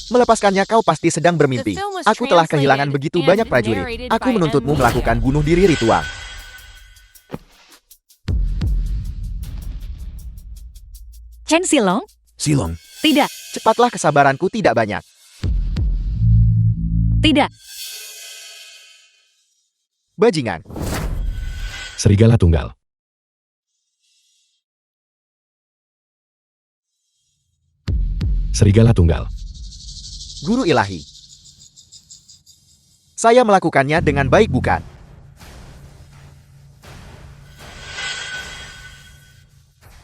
Melepaskannya kau pasti sedang bermimpi. The film was Aku telah translated kehilangan begitu and banyak prajurit. narrated Aku by menuntutmu M. melakukan Lia. bunuh diri ritual. Chen Zilong? Silong, Tidak, Cepatlah, kesabaranku tidak banyak. tidak. Bajingan. Serigala tunggal. Serigala tunggal. Guru ilahi. Saya melakukannya dengan baik bukan?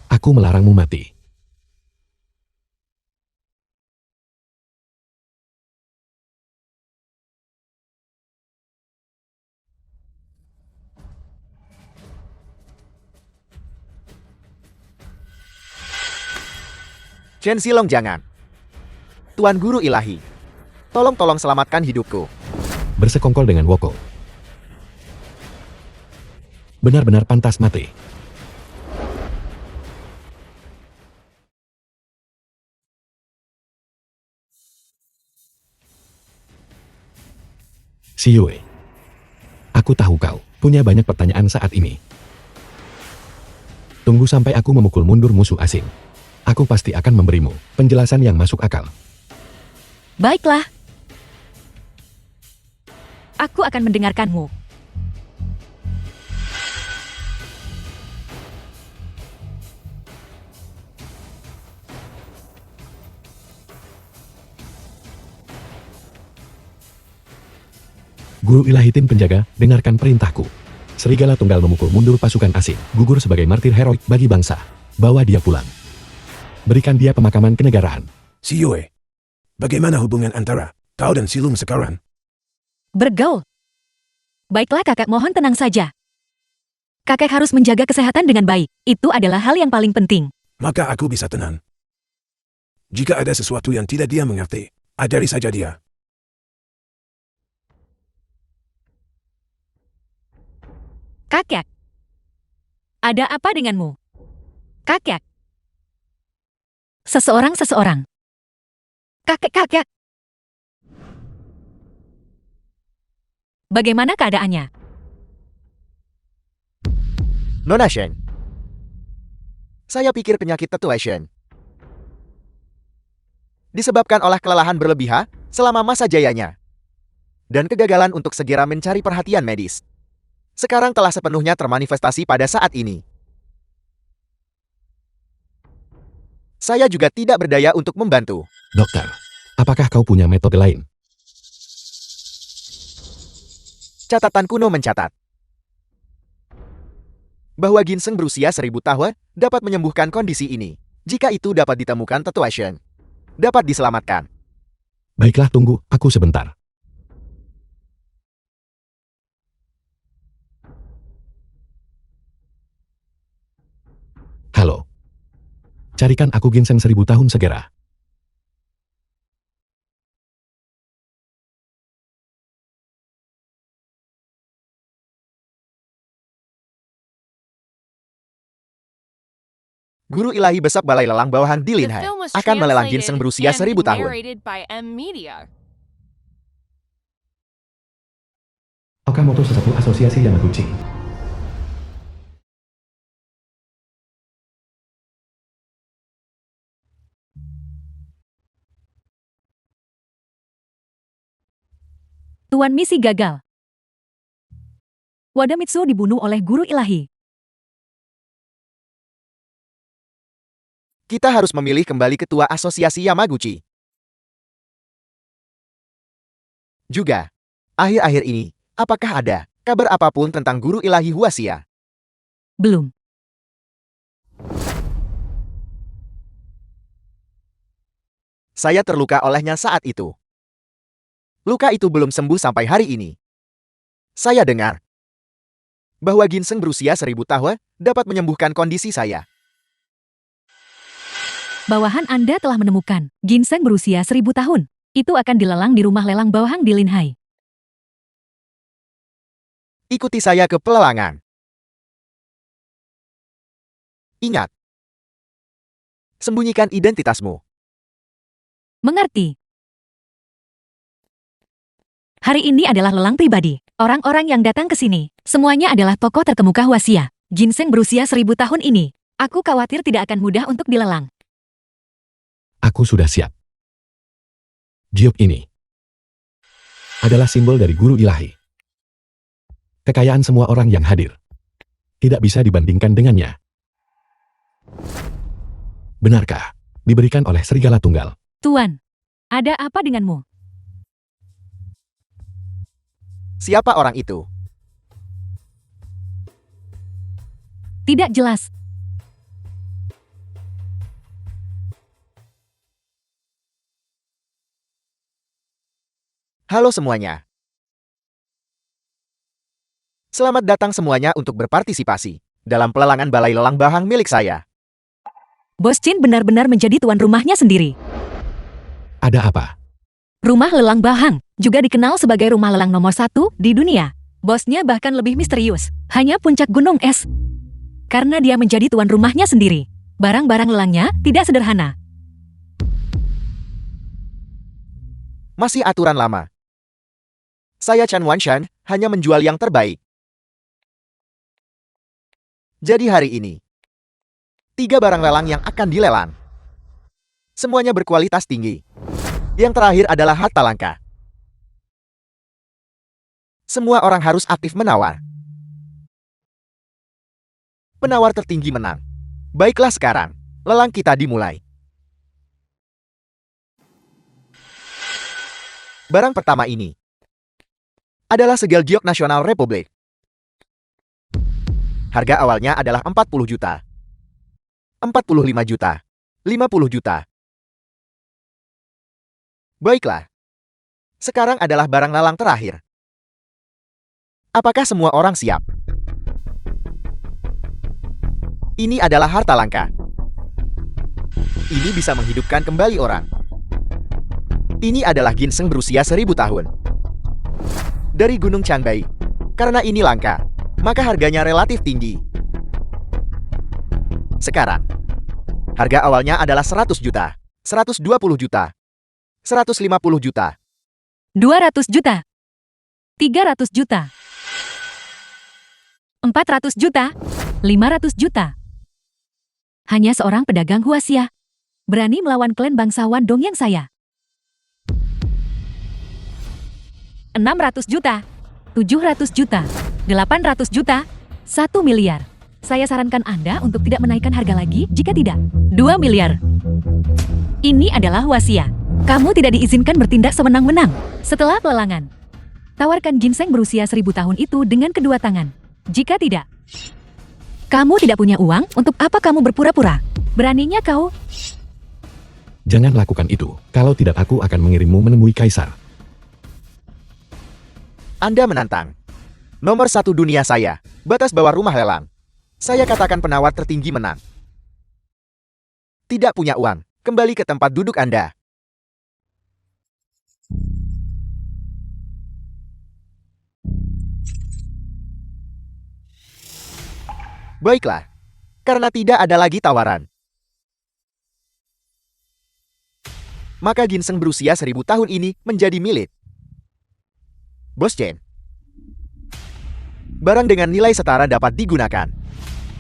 Aku melarangmu mati. Chen Zilong jangan. Tuan Guru Ilahi. Tolong selamatkan hidupku. Bersekongkol dengan Woko. Benar-benar pantas mati. Si Yue. Aku tahu kau punya banyak pertanyaan saat ini. Tunggu sampai aku memukul mundur musuh asing. Aku pasti akan memberimu penjelasan yang masuk akal. Baiklah. Aku akan mendengarkanmu. Guru ilahi tim penjaga, dengarkan perintahku. Serigala Tunggal memukul mundur pasukan asing, gugur sebagai martir heroik bagi bangsa. Bawa dia pulang. Berikan dia pemakaman kenegaraan. Si Yue, bagaimana hubungan antara kau dan Silung sekarang? Bergaul. Baiklah kakak, mohon tenang saja. Kakek harus menjaga kesehatan dengan baik. Itu adalah hal yang paling penting. Maka aku bisa tenang. Jika ada sesuatu yang tidak dia mengerti, ajari saja dia. Kakek. Ada apa denganmu? Kakek. Seseorang. Kakek. Bagaimana keadaannya? Nona Shen. Saya pikir penyakit tetua Shen disebabkan oleh kelelahan berlebihan selama masa jayanya dan kegagalan untuk segera mencari perhatian medis. Sekarang telah sepenuhnya termanifestasi pada saat ini. Saya juga tidak berdaya untuk membantu. Dokter, apakah kau punya metode lain? Catatan kuno mencatat bahwa ginseng berusia 1000 tahun dapat menyembuhkan kondisi ini. Jika itu dapat ditemukan, tetua Shen dapat diselamatkan. Baiklah, tunggu aku sebentar. Halo. Carikan aku ginseng 1000 tahun segera. Guru ilahi besok Balai Lelang Bawahan di The Linhai film was akan melelang translated ginseng berusia and 1000 tahun. narrated by M Media. Okamoto Sesepuh Asosiasi Yamaguchi. Tuan misi gagal. Wadamitsu dibunuh oleh guru ilahi. Kita harus memilih kembali ketua asosiasi Yamaguchi. Juga, akhir-akhir ini, apakah ada kabar apapun tentang guru ilahi Huaxia? Belum. Saya terluka olehnya saat itu. Luka itu belum sembuh sampai hari ini. Saya dengar bahwa ginseng berusia 1000 tahun dapat menyembuhkan kondisi saya. Bawahan Anda telah menemukan ginseng berusia 1000 tahun. Itu akan dilelang di rumah lelang bawahan di Linhai. Ikuti saya ke pelelangan. Ingat, sembunyikan identitasmu. Mengerti. Hari ini adalah lelang pribadi. Orang-orang yang datang ke sini, semuanya adalah tokoh terkemuka Huaxia. Ginseng berusia 1000 tahun ini. Aku khawatir tidak akan mudah untuk dilelang. Aku sudah siap. Giok ini adalah simbol dari guru ilahi. Kekayaan semua orang yang hadir tidak bisa dibandingkan dengannya. Benarkah diberikan oleh Serigala Tunggal? Tuan, ada apa denganmu? Siapa orang itu? Tidak jelas. Halo semuanya. Selamat datang semuanya untuk berpartisipasi dalam pelelangan Balai Lelang Bahang milik saya. Bos Chin benar-benar menjadi tuan rumahnya sendiri. Ada apa? Rumah Lelang Bahang juga dikenal sebagai rumah lelang nomor 1 di dunia. Bosnya bahkan lebih misterius, hanya puncak gunung es. Karena dia menjadi tuan rumahnya sendiri, barang-barang lelangnya tidak sederhana. Masih aturan lama. Saya Chan Wanshan, hanya menjual yang terbaik. Jadi hari ini, 3 barang lelang yang akan dilelang. Semuanya berkualitas tinggi. Yang terakhir adalah harta langka. Semua orang harus aktif menawar. Penawar tertinggi menang. Baiklah sekarang, lelang kita dimulai. Barang pertama ini adalah segel giok nasional Republik. Harga awalnya adalah 40 juta. 45 juta. 50 juta. Baiklah. Sekarang adalah barang lelang terakhir. Apakah semua orang siap? Ini adalah harta langka. Ini bisa menghidupkan kembali orang. Ini adalah ginseng berusia 1000 tahun. Dari Gunung Changbai. Karena ini langka, maka harganya relatif tinggi. Sekarang, harga awalnya adalah 100 juta, 120 juta, 150 juta, 200 juta. 300 juta. 400 juta. 500 juta. Hanya seorang pedagang Huaxia berani melawan klan bangsawan Dongyang saya. 600 juta. 700 juta. 800 juta. 1 miliar. Saya sarankan Anda untuk tidak menaikkan harga lagi, jika tidak, 2 miliar. Ini adalah Huaxia. Kamu tidak diizinkan bertindak sewenang-wenang. Setelah pelelangan, tawarkan ginseng berusia 1000 tahun itu dengan kedua tangan. Jika tidak, kamu tidak punya uang, untuk apa kamu berpura-pura? Beraninya kau? Jangan lakukan itu, kalau tidak aku akan mengirimmu menemui Kaisar. Anda menantang. Nomor 1 dunia saya, batas bawah rumah lelang. Saya katakan penawar tertinggi menang. Tidak punya uang, kembali ke tempat duduk Anda. Baiklah, karena tidak ada lagi tawaran, maka ginseng berusia 1000 tahun ini menjadi milik Bos Chen. Barang dengan nilai setara dapat digunakan.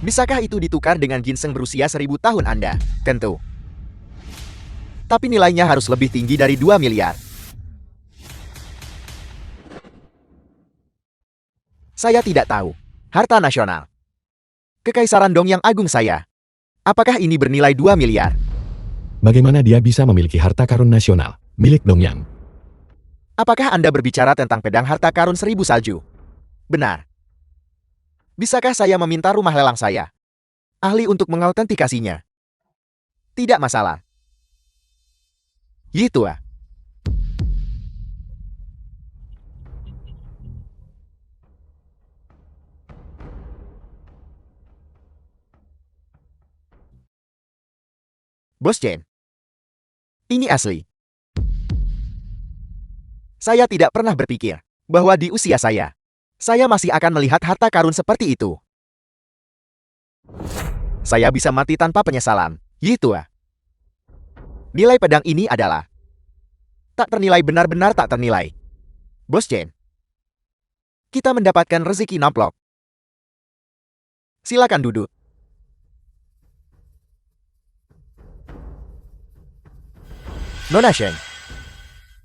Bisakah itu ditukar dengan ginseng berusia 1000 tahun Anda? Tentu. Tapi nilainya harus lebih tinggi dari 2 miliar. Saya tidak tahu. Harta nasional. Kekaisaran Dongyang Agung saya. Apakah ini bernilai 2 miliar? Bagaimana dia bisa memiliki harta karun nasional, milik Dongyang? Apakah Anda berbicara tentang pedang harta karun 1000 salju? Benar. Bisakah saya meminta rumah lelang saya? Ahli untuk mengautentikasinya. Tidak masalah. Gitu ah. Bos Chen. Ini asli. Saya tidak pernah berpikir bahwa di usia saya masih akan melihat harta karun seperti itu. Saya bisa mati tanpa penyesalan. Gitu ah. Nilai pedang ini adalah tak ternilai, benar-benar tak ternilai. Bos Chen. Kita mendapatkan rezeki nomplok. Silakan duduk. Nona Shen,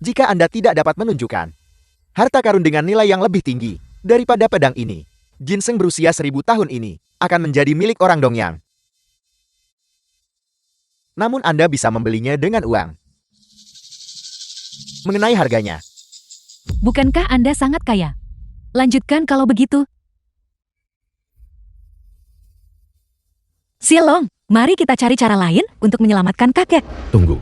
jika Anda tidak dapat menunjukkan harta karun dengan nilai yang lebih tinggi daripada pedang ini, ginseng berusia 1000 tahun ini akan menjadi milik orang Dongyang. Namun Anda bisa membelinya dengan uang. Mengenai harganya, Bukankah Anda sangat kaya? Lanjutkan kalau begitu. Silong, mari kita cari cara lain untuk menyelamatkan kakek. Tunggu.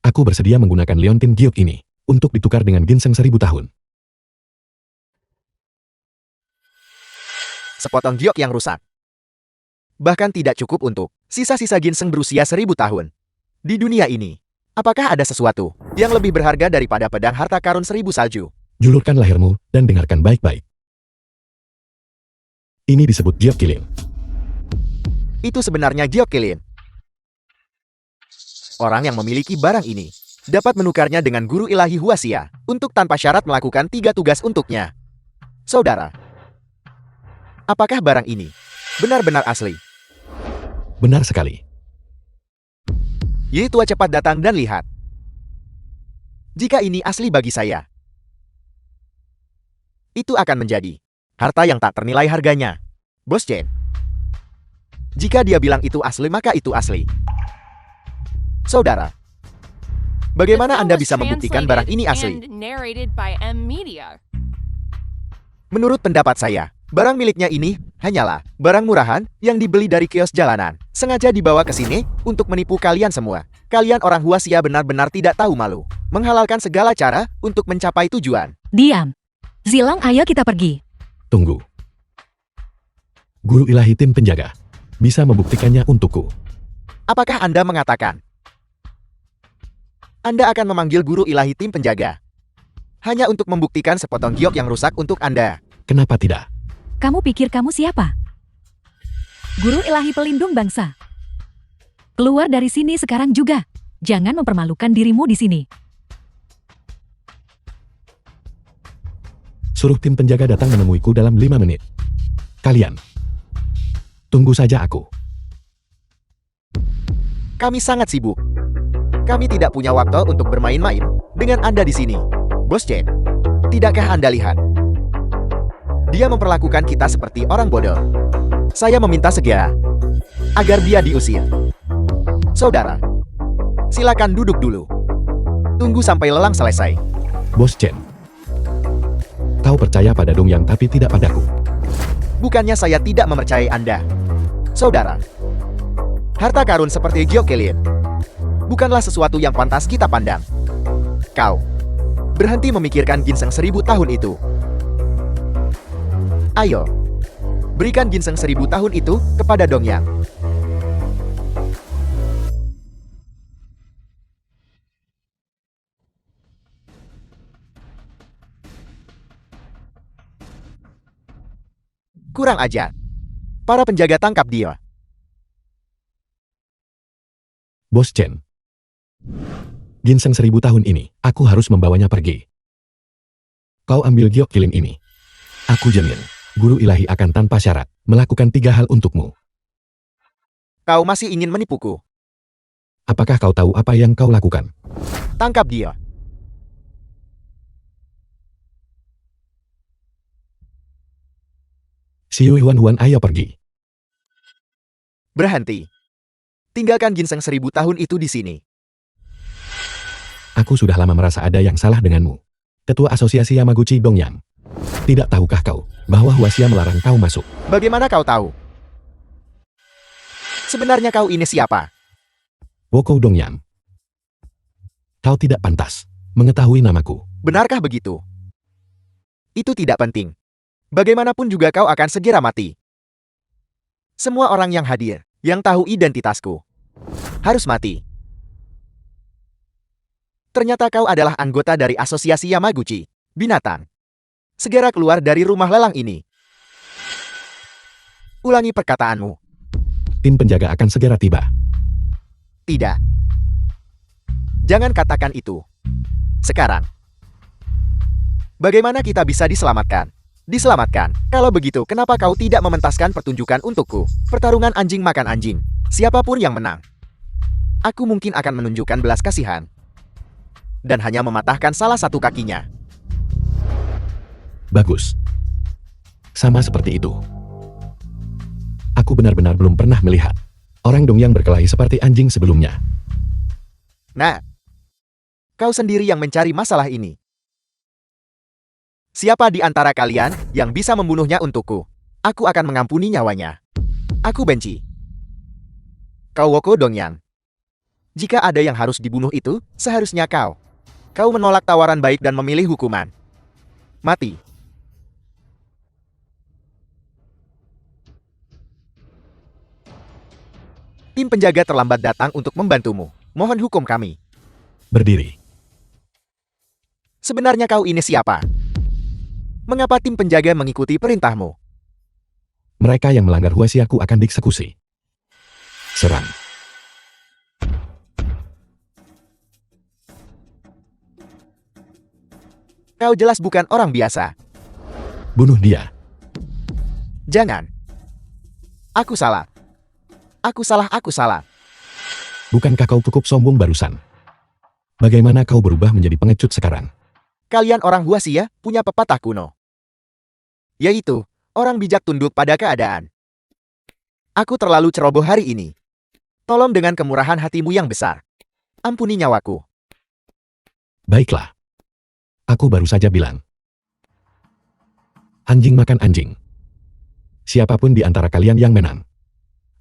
Aku bersedia menggunakan Leontin Giok ini untuk ditukar dengan ginseng 1000 tahun. sepotong giok yang rusak. Bahkan tidak cukup untuk sisa-sisa ginseng berusia 1000 tahun. Di dunia ini, apakah ada sesuatu yang lebih berharga daripada pedang harta karun 1000 salju? Julurkan lehermu dan dengarkan baik-baik. Ini disebut Giok Kilin. Itu sebenarnya giok kilin. Orang yang memiliki barang ini dapat menukarnya dengan guru ilahi Huasia untuk tanpa syarat melakukan 3 tugas untuknya. Saudara, apakah barang ini benar-benar asli? Benar sekali. Ye Tua cepat datang dan lihat. Jika ini asli bagi saya, itu akan menjadi harta yang tak ternilai harganya. Bos Chen, jika dia bilang itu asli, maka itu asli. Saudara, bagaimana Anda bisa membuktikan barang ini asli? Menurut pendapat saya, barang miliknya ini hanyalah barang murahan yang dibeli dari kios jalanan, sengaja dibawa ke sini untuk menipu kalian semua. Kalian orang Huasia benar-benar tidak tahu malu, menghalalkan segala cara untuk mencapai tujuan. Diam. Zilong, ayo kita pergi. Tunggu. Guru ilahi tim penjaga bisa membuktikannya untukku. Apakah Anda mengatakan Anda akan memanggil guru ilahi tim penjaga hanya untuk membuktikan sepotong giok yang rusak untuk Anda? Kenapa tidak? Kamu pikir kamu siapa? Guru ilahi pelindung bangsa. Keluar dari sini sekarang juga. Jangan mempermalukan dirimu di sini. Suruh tim penjaga datang menemuiku dalam 5 menit. Kalian, tunggu saja aku. Kami sangat sibuk. Kami tidak punya waktu untuk bermain-main dengan Anda di sini. Bos Chen, tidakkah Anda lihat? Dia memperlakukan kita seperti orang bodoh. Saya meminta segera agar dia diusir. Saudara, silakan duduk dulu. Tunggu sampai lelang selesai. Bos Chen, kau percaya pada Dongyang tapi tidak padaku. Bukannya saya tidak mempercayai Anda. Saudara, harta karun seperti giok kelin bukanlah sesuatu yang pantas kita pandang. Kau berhenti memikirkan ginseng 1000 tahun itu. Ayo, berikan ginseng 1000 tahun itu kepada Dongyang. Kurang ajar. Para penjaga tangkap dia. Bos Chen, ginseng 1000 tahun ini, aku harus membawanya pergi. Kau ambil giok kilim ini. Aku jamin, guru ilahi akan tanpa syarat melakukan 3 hal untukmu. Kau masih ingin menipuku? Apakah kau tahu apa yang kau lakukan? Tangkap dia. Siu Huan, ayo pergi. Berhenti. Tinggalkan ginseng 1000 tahun itu di sini. Aku sudah lama merasa ada yang salah denganmu. Ketua Asosiasi Yamaguchi Dongyang. Tidak tahukah kau bahwa Huasia melarang kau masuk? Bagaimana kau tahu? Sebenarnya kau ini siapa? Woko Dongyang. Kau tidak pantas mengetahui namaku. Benarkah begitu? Itu tidak penting. Bagaimanapun juga kau akan segera mati. Semua orang yang hadir, yang tahu identitasku, harus mati. Ternyata kau adalah anggota dari Asosiasi Yamaguchi. Binatang. Segera keluar dari rumah lelang ini. Ulangi perkataanmu. Tim penjaga akan segera tiba. Tidak. Jangan katakan itu. Sekarang. Bagaimana kita bisa diselamatkan? Diselamatkan. Kalau begitu, kenapa kau tidak mementaskan pertunjukan untukku? Pertarungan anjing makan anjing. Siapapun yang menang, aku mungkin akan menunjukkan belas kasihan. Dan hanya mematahkan salah satu kakinya. Bagus. Sama seperti itu. Aku benar-benar belum pernah melihat orang Dongyang berkelahi seperti anjing sebelumnya. Nah, kau sendiri yang mencari masalah ini. Siapa di antara kalian yang bisa membunuhnya untukku? Aku akan mengampuni nyawanya. Aku benci kau, Woko Dongyang. Jika ada yang harus dibunuh itu, seharusnya kau. Kau menolak tawaran baik dan memilih hukuman mati. Tim penjaga terlambat datang untuk membantumu. Mohon hukum kami. Berdiri. Sebenarnya kau ini siapa? Mengapa tim penjaga mengikuti perintahmu? Mereka yang melanggar Huasiaku akan dieksekusi. Serang. Kau jelas bukan orang biasa. Bunuh dia. Jangan. Aku salah. Aku salah. Bukankah kau cukup sombong barusan? Bagaimana kau berubah menjadi pengecut sekarang? Kalian orang Huasia punya pepatah kuno. Yaitu, orang bijak tunduk pada keadaan. Aku terlalu ceroboh hari ini. Tolong dengan kemurahan hatimu yang besar. Ampuni nyawaku. Baiklah. Aku baru saja bilang. Anjing makan anjing. Siapapun di antara kalian yang menang,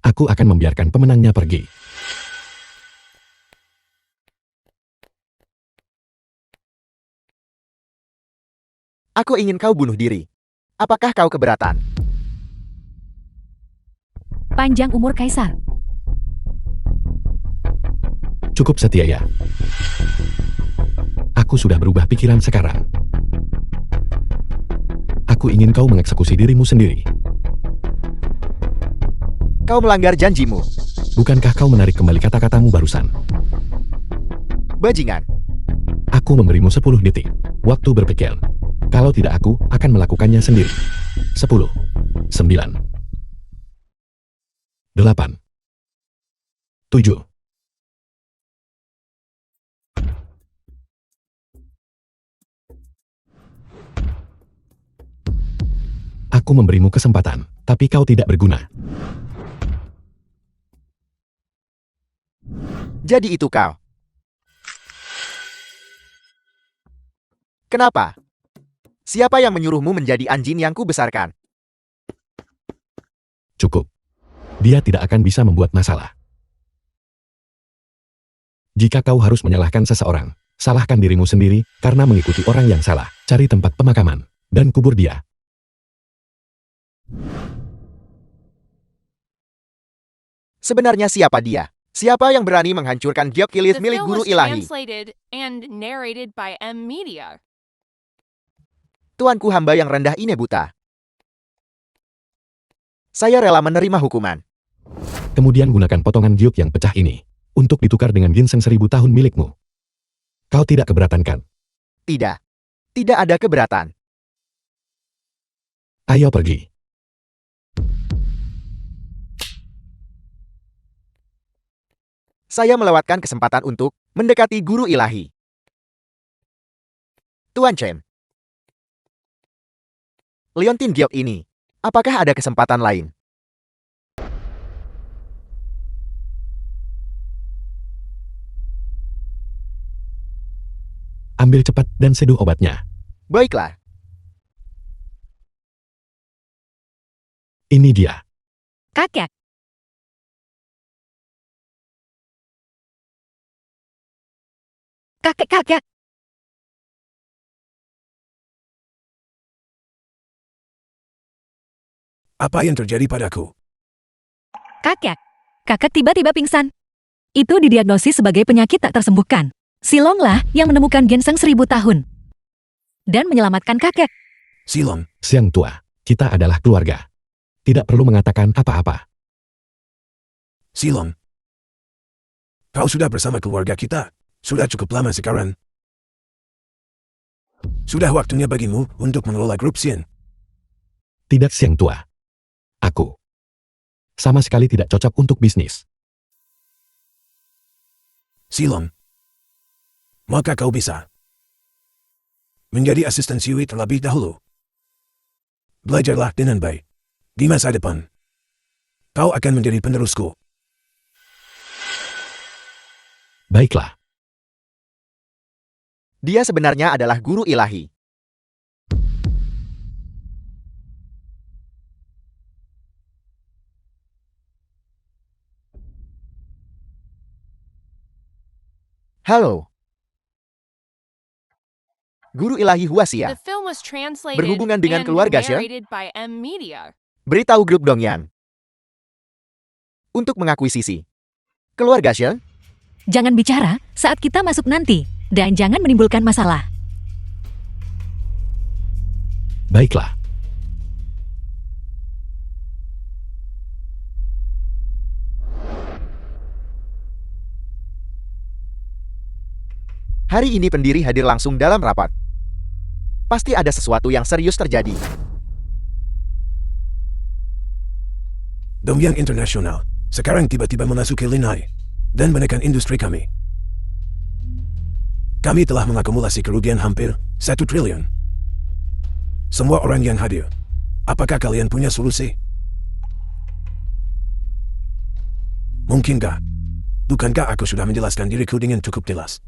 aku akan membiarkan pemenangnya pergi. Aku ingin kau bunuh diri. Apakah kau keberatan? Panjang umur Kaisar. Cukup Setia. Aku sudah berubah pikiran sekarang. Aku ingin kau mengeksekusi dirimu sendiri. Kau melanggar janjimu. Bukankah kau menarik kembali kata-katamu barusan? Bajingan. Aku memberimu 10 detik. Waktu berpikir. Kalau tidak, aku akan melakukannya sendiri. 10, 9, 8, 7. Aku memberimu kesempatan, tapi kau tidak berguna. Jadi itu kau. Kenapa? Siapa yang menyuruhmu menjadi anjing yang kubesarkan? Cukup. Dia tidak akan bisa membuat masalah. Jika kau harus menyalahkan seseorang, salahkan dirimu sendiri karena mengikuti orang yang salah. Cari tempat pemakaman dan kubur dia. Sebenarnya siapa dia? Siapa yang berani menghancurkan Giok Kilis The milik film guru was ilahi? translated and narrated by M Media. Tuanku hamba yang rendah ini buta. Saya rela menerima hukuman. Kemudian gunakan potongan giok yang pecah ini untuk ditukar dengan ginseng 1000 tahun milikmu. Kau tidak keberatan kan? Tidak. Tidak ada keberatan. Ayo pergi. Saya melewatkan kesempatan untuk mendekati guru ilahi. Tuan Chen. Leontin Giok ini, apakah ada kesempatan lain? Ambil cepat dan seduh obatnya. Baiklah. Ini dia. Kakek. Kakek. Apa yang terjadi padaku? Kakek. Kakek tiba-tiba pingsan. Itu didiagnosis sebagai penyakit tak tersembuhkan. Silonglah yang menemukan ginseng 1000 tahun. Dan menyelamatkan kakek. Silong, Siang tua, kita adalah keluarga. Tidak perlu mengatakan apa-apa. Silong. Kau sudah bersama keluarga kita. Sudah cukup lama sekarang. Sudah waktunya bagimu untuk mengelola grup Xin. Tidak siang tua. Aku sama sekali tidak cocok untuk bisnis. Silong. Maka kau bisa menjadi asisten Sui terlebih dahulu. Belajarlah dengan baik. Di masa depan, kau akan menjadi penerusku. Baiklah. Dia sebenarnya adalah guru ilahi. Halo. Guru ilahi Huasia. The film was translated Berhubungan dengan and keluarga, Sir? narrated by M Media. Beritahu grup Dongyan. Untuk mengakuisisi. Keluarga Xiang? Jangan bicara saat kita masuk nanti. Dan jangan menimbulkan masalah. Baiklah. Hari ini pendiri hadir langsung dalam rapat. Pasti ada sesuatu yang serius terjadi. Dongyang Internasional sekarang tiba-tiba memasuki lini dan menekan industri kami. Kami telah mengakumulasi kerugian hampir 1 triliun. Semua orang yang hadir, apakah kalian punya solusi? Mungkinkah? Bukankah aku sudah menjelaskan diriku dengan cukup jelas?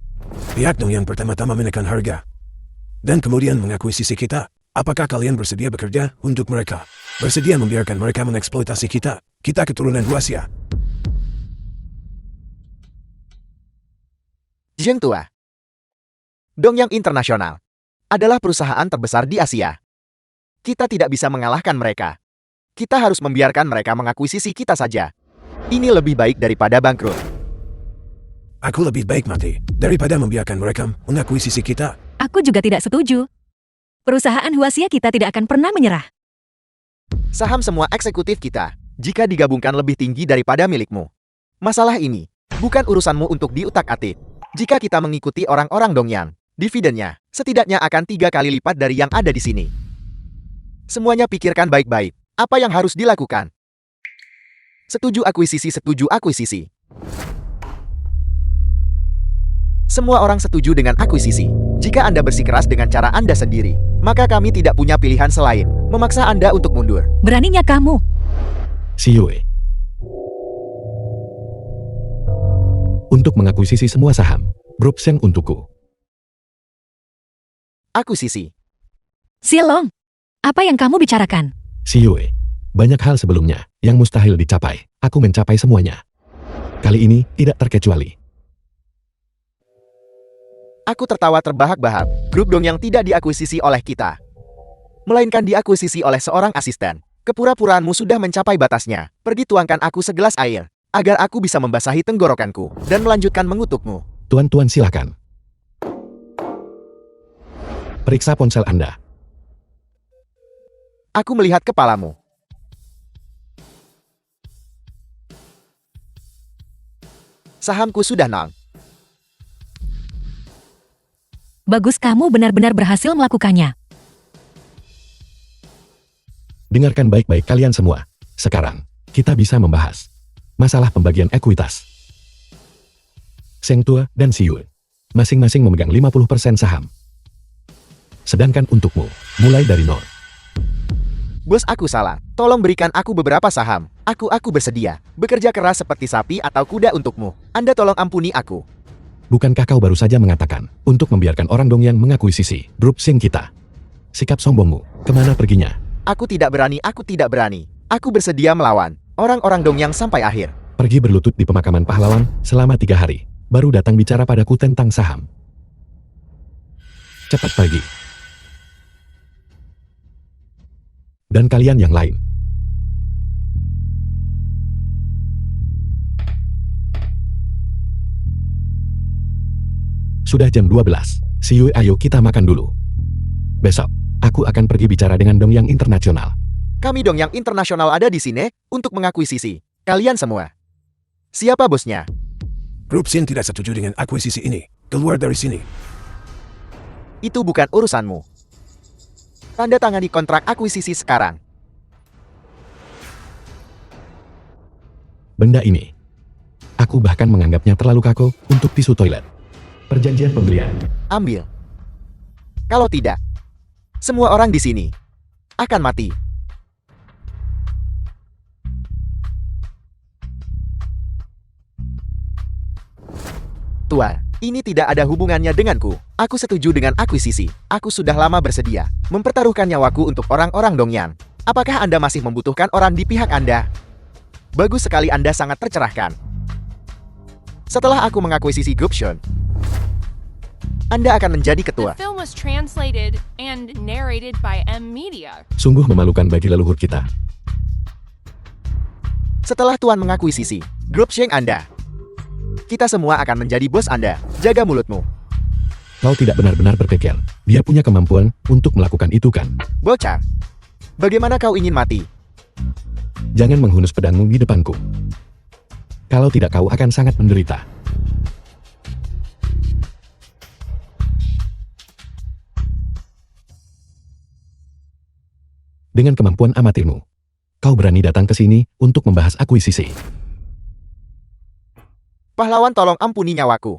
Pihak Dongyang pertama-tama menekan harga dan kemudian mengakuisisi kita. Apakah kalian bersedia bekerja untuk mereka? Bersedia membiarkan mereka mengeksploitasi kita? Kita keturunan Huaxia. Zheng Tua. Dongyang Internasional adalah perusahaan terbesar di Asia. Kita tidak bisa mengalahkan mereka. Kita harus membiarkan mereka mengakuisisi kita saja. Ini lebih baik daripada bangkrut. Aku lebih baik mati daripada membiarkan mereka mengakuisisi kita. Aku juga tidak setuju. Perusahaan Huaxia kita tidak akan pernah menyerah. Saham semua eksekutif kita, jika digabungkan lebih tinggi daripada milikmu. Masalah ini bukan urusanmu untuk diutak-atik. Jika kita mengikuti orang-orang Dongyang, dividennya setidaknya akan 3 kali lipat dari yang ada di sini. Semuanya pikirkan baik-baik. Apa yang harus dilakukan? Setuju akuisisi, setuju akuisisi. Semua orang setuju dengan akuisisi. Jika Anda bersikeras dengan cara Anda sendiri, maka kami tidak punya pilihan selain memaksa Anda untuk mundur. Beraninya kamu. Si Yue. Untuk mengakuisisi semua saham, Group Sheng untukku. Akuisisi. Silong, apa yang kamu bicarakan? Si Yue. Banyak hal sebelumnya yang mustahil dicapai. Aku mencapai semuanya. Kali ini tidak terkecuali. Aku tertawa terbahak-bahak. Grup Dongyang tidak diakuisisi oleh kita, melainkan diakuisisi oleh seorang asisten. Kepura-puraanmu sudah mencapai batasnya. Pergi tuangkan aku segelas air, agar aku bisa membasahi tenggorokanku, dan melanjutkan mengutukmu. Tuan-tuan silakan. Periksa ponsel Anda. Aku melihat kepalamu. Sahamku sudah nol. Bagus, kamu benar-benar berhasil melakukannya. Dengarkan baik-baik kalian semua. Sekarang, kita bisa membahas masalah pembagian ekuitas. Sheng Tua dan Si Yue masing-masing memegang 50% saham. Sedangkan untukmu, mulai dari nol. Bos, aku salah. Tolong berikan aku beberapa saham. Aku bersedia bekerja keras seperti sapi atau kuda untukmu. Anda tolong ampuni aku. Bukankah kau baru saja mengatakan untuk membiarkan orang Dongyang mengakuisisi grup Sheng kita? Sikap sombongmu, kemana perginya? Aku tidak berani, aku tidak berani. Aku bersedia melawan orang-orang Dongyang sampai akhir. Pergi berlutut di pemakaman pahlawan selama 3 hari, baru datang bicara padaku tentang saham. Cepat pergi. Dan kalian yang lain. Sudah jam 12. Si Yue, ayo kita makan dulu. Besok, aku akan pergi bicara dengan Dongyang Internasional. Kami Dongyang Internasional ada di sini untuk mengakuisisi kalian semua. Siapa bosnya? Grup Sheng tidak setuju dengan akuisisi ini. Keluar dari sini. Itu bukan urusanmu. Tanda tangani kontrak akuisisi sekarang. Benda ini, aku bahkan menganggapnya terlalu kaku untuk tisu toilet. Perjanjian pembelian. Ambil. Kalau tidak, semua orang di sini akan mati. Tua, ini tidak ada hubungannya denganku. Aku setuju dengan akuisisi. Aku sudah lama bersedia mempertaruhkan nyawaku untuk orang-orang Dongyang. Apakah Anda masih membutuhkan orang di pihak Anda? Bagus sekali, Anda sangat tercerahkan. Setelah aku mengakuisisi Grup Sheng, Anda akan menjadi ketua. The film was translated and narrated by M Media. Sungguh memalukan bagi leluhur kita. Setelah Tuan mengakuisisi Grup Sheng Anda, kita semua akan menjadi bos Anda. Jaga mulutmu. Kau tidak benar-benar berpikir, dia punya kemampuan untuk melakukan itu kan? Bocah, bagaimana kau ingin mati? Jangan menghunus pedangmu di depanku. Kalau tidak kau akan sangat menderita. Dengan kemampuan amatirmu, kau berani datang ke sini untuk membahas akuisisi. Pahlawan tolong ampuni nyawaku.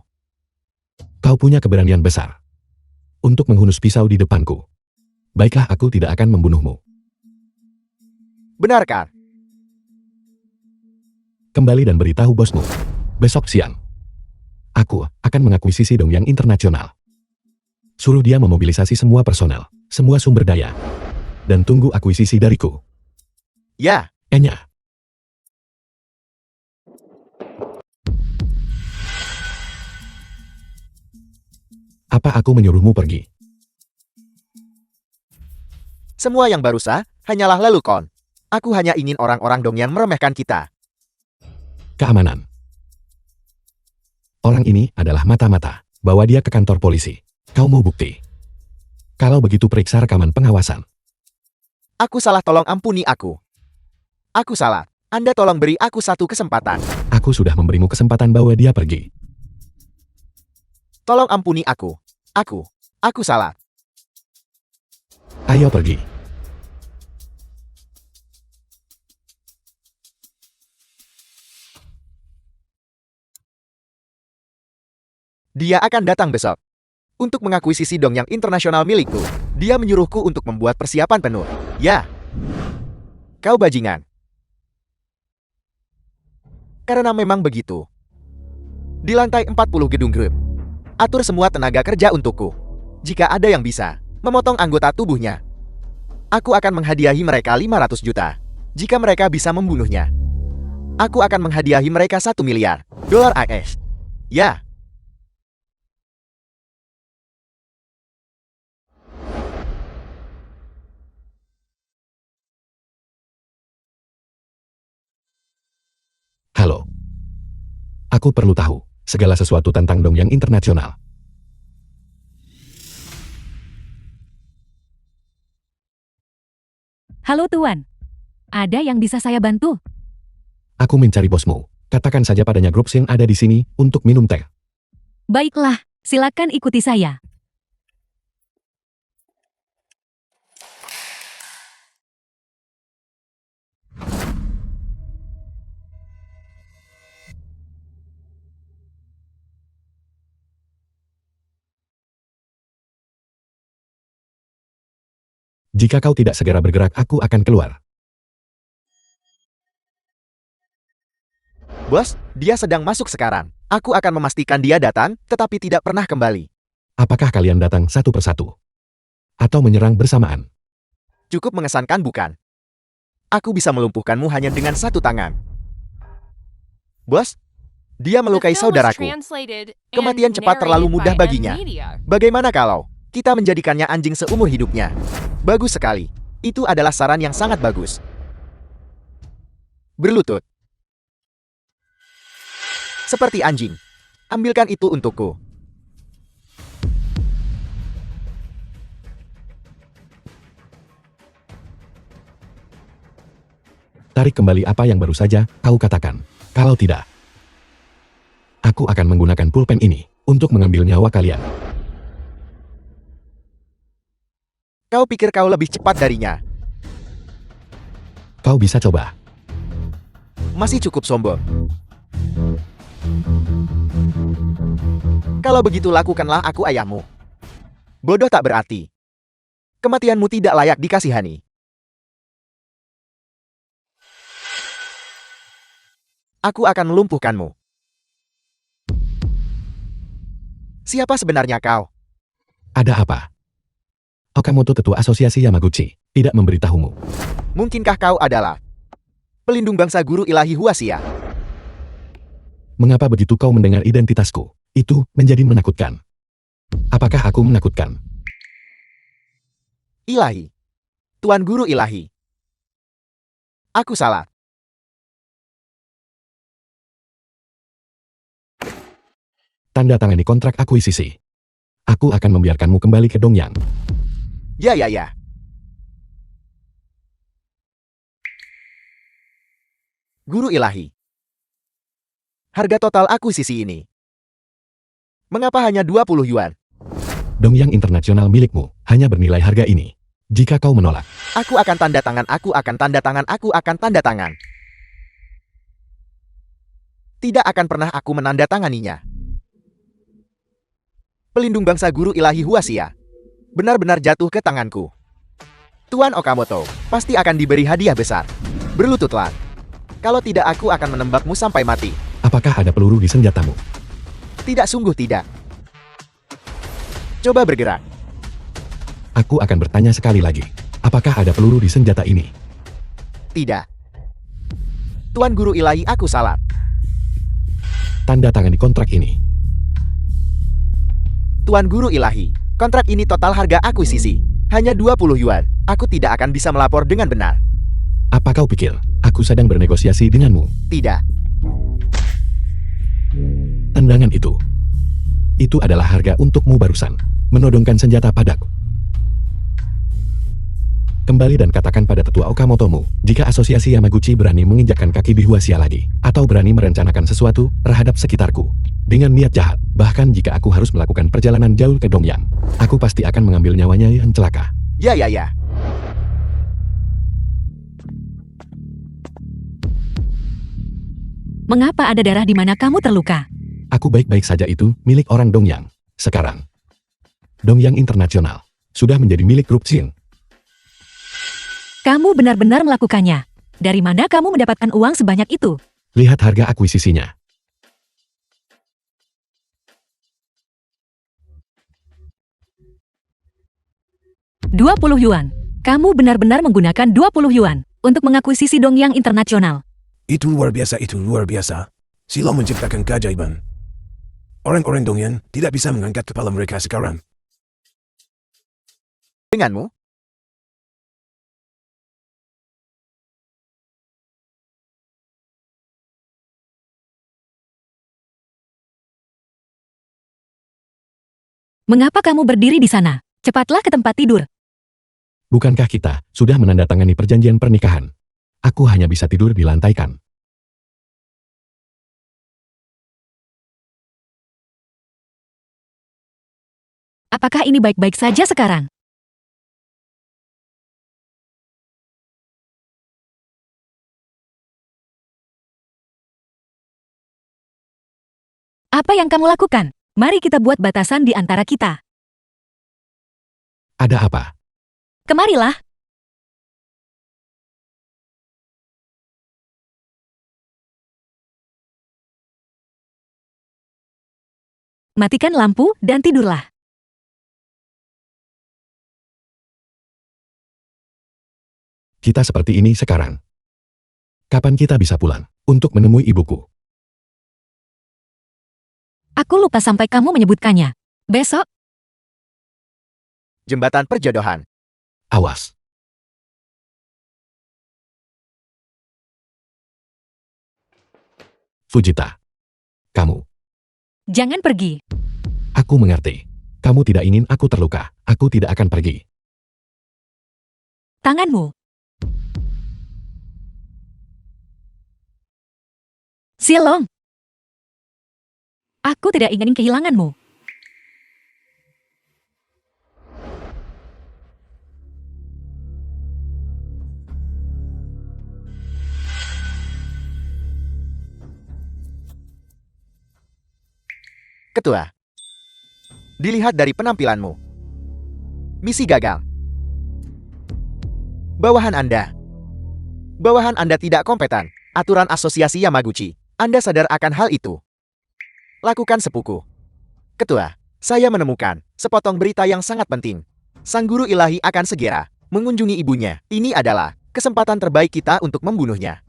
Kau punya keberanian besar untuk menghunus pisau di depanku. Baiklah, aku tidak akan membunuhmu. Benarkah? Kembali dan beritahu bosmu. Besok siang, aku akan mengakuisisi Dongyang Internasional. Suruh dia memobilisasi semua personel, semua sumber daya, dan tunggu akuisisi dariku. Ya, Enya. Apa aku menyuruhmu pergi? semua yang baru sah hanyalah lelukon. Aku hanya ingin orang-orang Dongyang meremehkan kita. Keamanan. Orang ini adalah mata-mata. Bawa dia ke kantor polisi. Kau mau bukti? Kalau begitu periksa rekaman pengawasan. Aku salah, tolong ampuni aku. Aku salah. Anda tolong beri aku satu kesempatan. Aku sudah memberimu kesempatan bawa dia pergi. Tolong ampuni aku. Aku salah. Ayo pergi. Dia akan datang besok. Untuk mengakuisisi Dongyang Internasional milikku. Dia menyuruhku untuk membuat persiapan penuh. Ya. Kau bajingan. Karena memang begitu. Di lantai 40 gedung grup. Atur semua tenaga kerja untukku. Jika ada yang bisa memotong anggota tubuhnya, aku akan menghadiahi mereka 500 juta. Jika mereka bisa membunuhnya, aku akan menghadiahi mereka 1 miliar dolar AS. Ya. Halo. Aku perlu tahu segala sesuatu tentang Dongyang Internasional. Halo Tuan. Ada yang bisa saya bantu? Aku mencari bosmu. Katakan saja padanya grup yang ada di sini untuk minum teh. Baiklah, silakan ikuti saya. Jika kau tidak segera bergerak, aku akan keluar. Bos, dia sedang masuk sekarang. Aku akan memastikan dia datang, tetapi tidak pernah kembali. Apakah kalian datang satu persatu? Atau menyerang bersamaan? Cukup mengesankan, bukan? Aku bisa melumpuhkanmu hanya dengan satu tangan. Bos, dia melukai The film was saudaraku. translated and Kematian cepat terlalu narrated mudah by baginya. M-Media. Bagaimana kalau kita menjadikannya anjing seumur hidupnya? Bagus sekali. Itu adalah saran yang sangat bagus. Berlutut. Seperti anjing. Ambilkan itu untukku. Tarik kembali apa yang baru saja kau katakan. Kalau tidak, aku akan menggunakan pulpen ini untuk mengambil nyawa kalian. Kau pikir kau lebih cepat darinya? Kau bisa coba. Masih cukup sombong. Kalau begitu lakukanlah, aku ayahmu. Bodoh tak berarti. Kematianmu tidak layak dikasihani. Aku akan melumpuhkanmu. Siapa sebenarnya kau? Ada apa? Okamoto, ketua asosiasi Yamaguchi, tidak memberitahumu. Mungkinkah kau adalah pelindung bangsa guru ilahi Huasia? Mengapa begitu kau mendengar identitasku? Itu menjadi menakutkan. Apakah aku menakutkan? Ilahi. Tuan guru ilahi. Aku salah. Tanda tangani kontrak akuisisi. Aku akan membiarkanmu kembali ke Dongyang. Ya. Guru ilahi. Harga total akuisisi ini. Mengapa hanya 20 yuan? Dongyang Internasional milikmu hanya bernilai harga ini. Jika kau menolak, Aku akan tanda tangan, aku akan tanda tangan, aku akan tanda tangan. Tidak akan pernah aku menandatanganinya. Pelindung bangsa guru ilahi Huasia benar-benar jatuh ke tanganku. Tuan Okamoto pasti akan diberi hadiah besar. Berlututlah. Kalau tidak, aku akan menembakmu sampai mati. apakah ada peluru di senjatamu? Tidak, sungguh tidak. Coba bergerak. Aku akan bertanya sekali lagi. Apakah ada peluru di senjata ini? Tidak. Tuan Guru Ilahi, aku salah. Tanda tangani kontrak ini. Tuan Guru Ilahi, kontrak ini total harga akuisisi. Hanya 20 yuan. Aku tidak akan bisa melapor dengan benar. Apa kau pikir aku sedang bernegosiasi denganmu? Tidak. Tendangan itu. Itu adalah harga untukmu barusan. Menodongkan senjata padaku. Kembali dan katakan pada tetua Okamotomu, jika asosiasi Yamaguchi berani menginjakkan kaki di Huasia lagi, atau berani merencanakan sesuatu terhadap sekitarku, dengan niat jahat, bahkan jika aku harus melakukan perjalanan jauh ke Dongyang, aku pasti akan mengambil nyawanya yang celaka. Ya. Mengapa ada darah di mana kamu terluka? Aku baik-baik saja, itu milik orang Dongyang. Sekarang, Dongyang Internasional sudah menjadi milik grup Jin. Kamu benar-benar melakukannya. Dari mana kamu mendapatkan uang sebanyak itu? Lihat harga akuisisinya. Rp20. Kamu benar-benar menggunakan 20 yuan untuk mengakuisisi Dongyang Internasional. Itu luar biasa, itu luar biasa. Silo menciptakan keajaiban. Orang-orang Dongyang tidak bisa mengangkat kepala mereka sekarang. Denganmu? Mengapa kamu berdiri di sana? Cepatlah ke tempat tidur. Bukankah kita sudah menandatangani perjanjian pernikahan? Aku hanya bisa tidur di lantai kan? Apakah ini baik-baik saja sekarang? Apa yang kamu lakukan? Mari kita buat batasan di antara kita. Ada apa? Kemarilah. Matikan lampu dan tidurlah. Kita seperti ini sekarang. Kapan kita bisa pulang untuk menemui ibuku? Aku lupa sampai kamu menyebutkannya. Besok, Jembatan perjodohan. Awas. Fujita. Kamu. jangan pergi. Aku mengerti. Kamu tidak ingin aku terluka. Aku tidak akan pergi. Tanganmu. Silong. Aku tidak ingin kehilanganmu. Ketua. Dilihat dari penampilanmu. Misi gagal. Bawahan Anda tidak kompeten. Aturan asosiasi Yamaguchi. Anda sadar akan hal itu. Lakukan sepuku. Ketua, saya menemukan sepotong berita yang sangat penting. Sang guru ilahi akan segera mengunjungi ibunya. Ini adalah kesempatan terbaik kita untuk membunuhnya.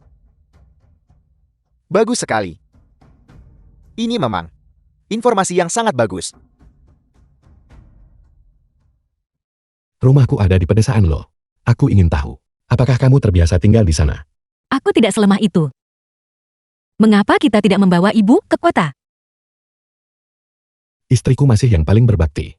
Bagus sekali. Ini memang informasi yang sangat bagus. Rumahku ada di pedesaan lo. Aku ingin tahu. Apakah kamu terbiasa tinggal di sana? Aku tidak selemah itu. Mengapa kita tidak membawa ibu ke kota? Istriku masih yang paling berbakti.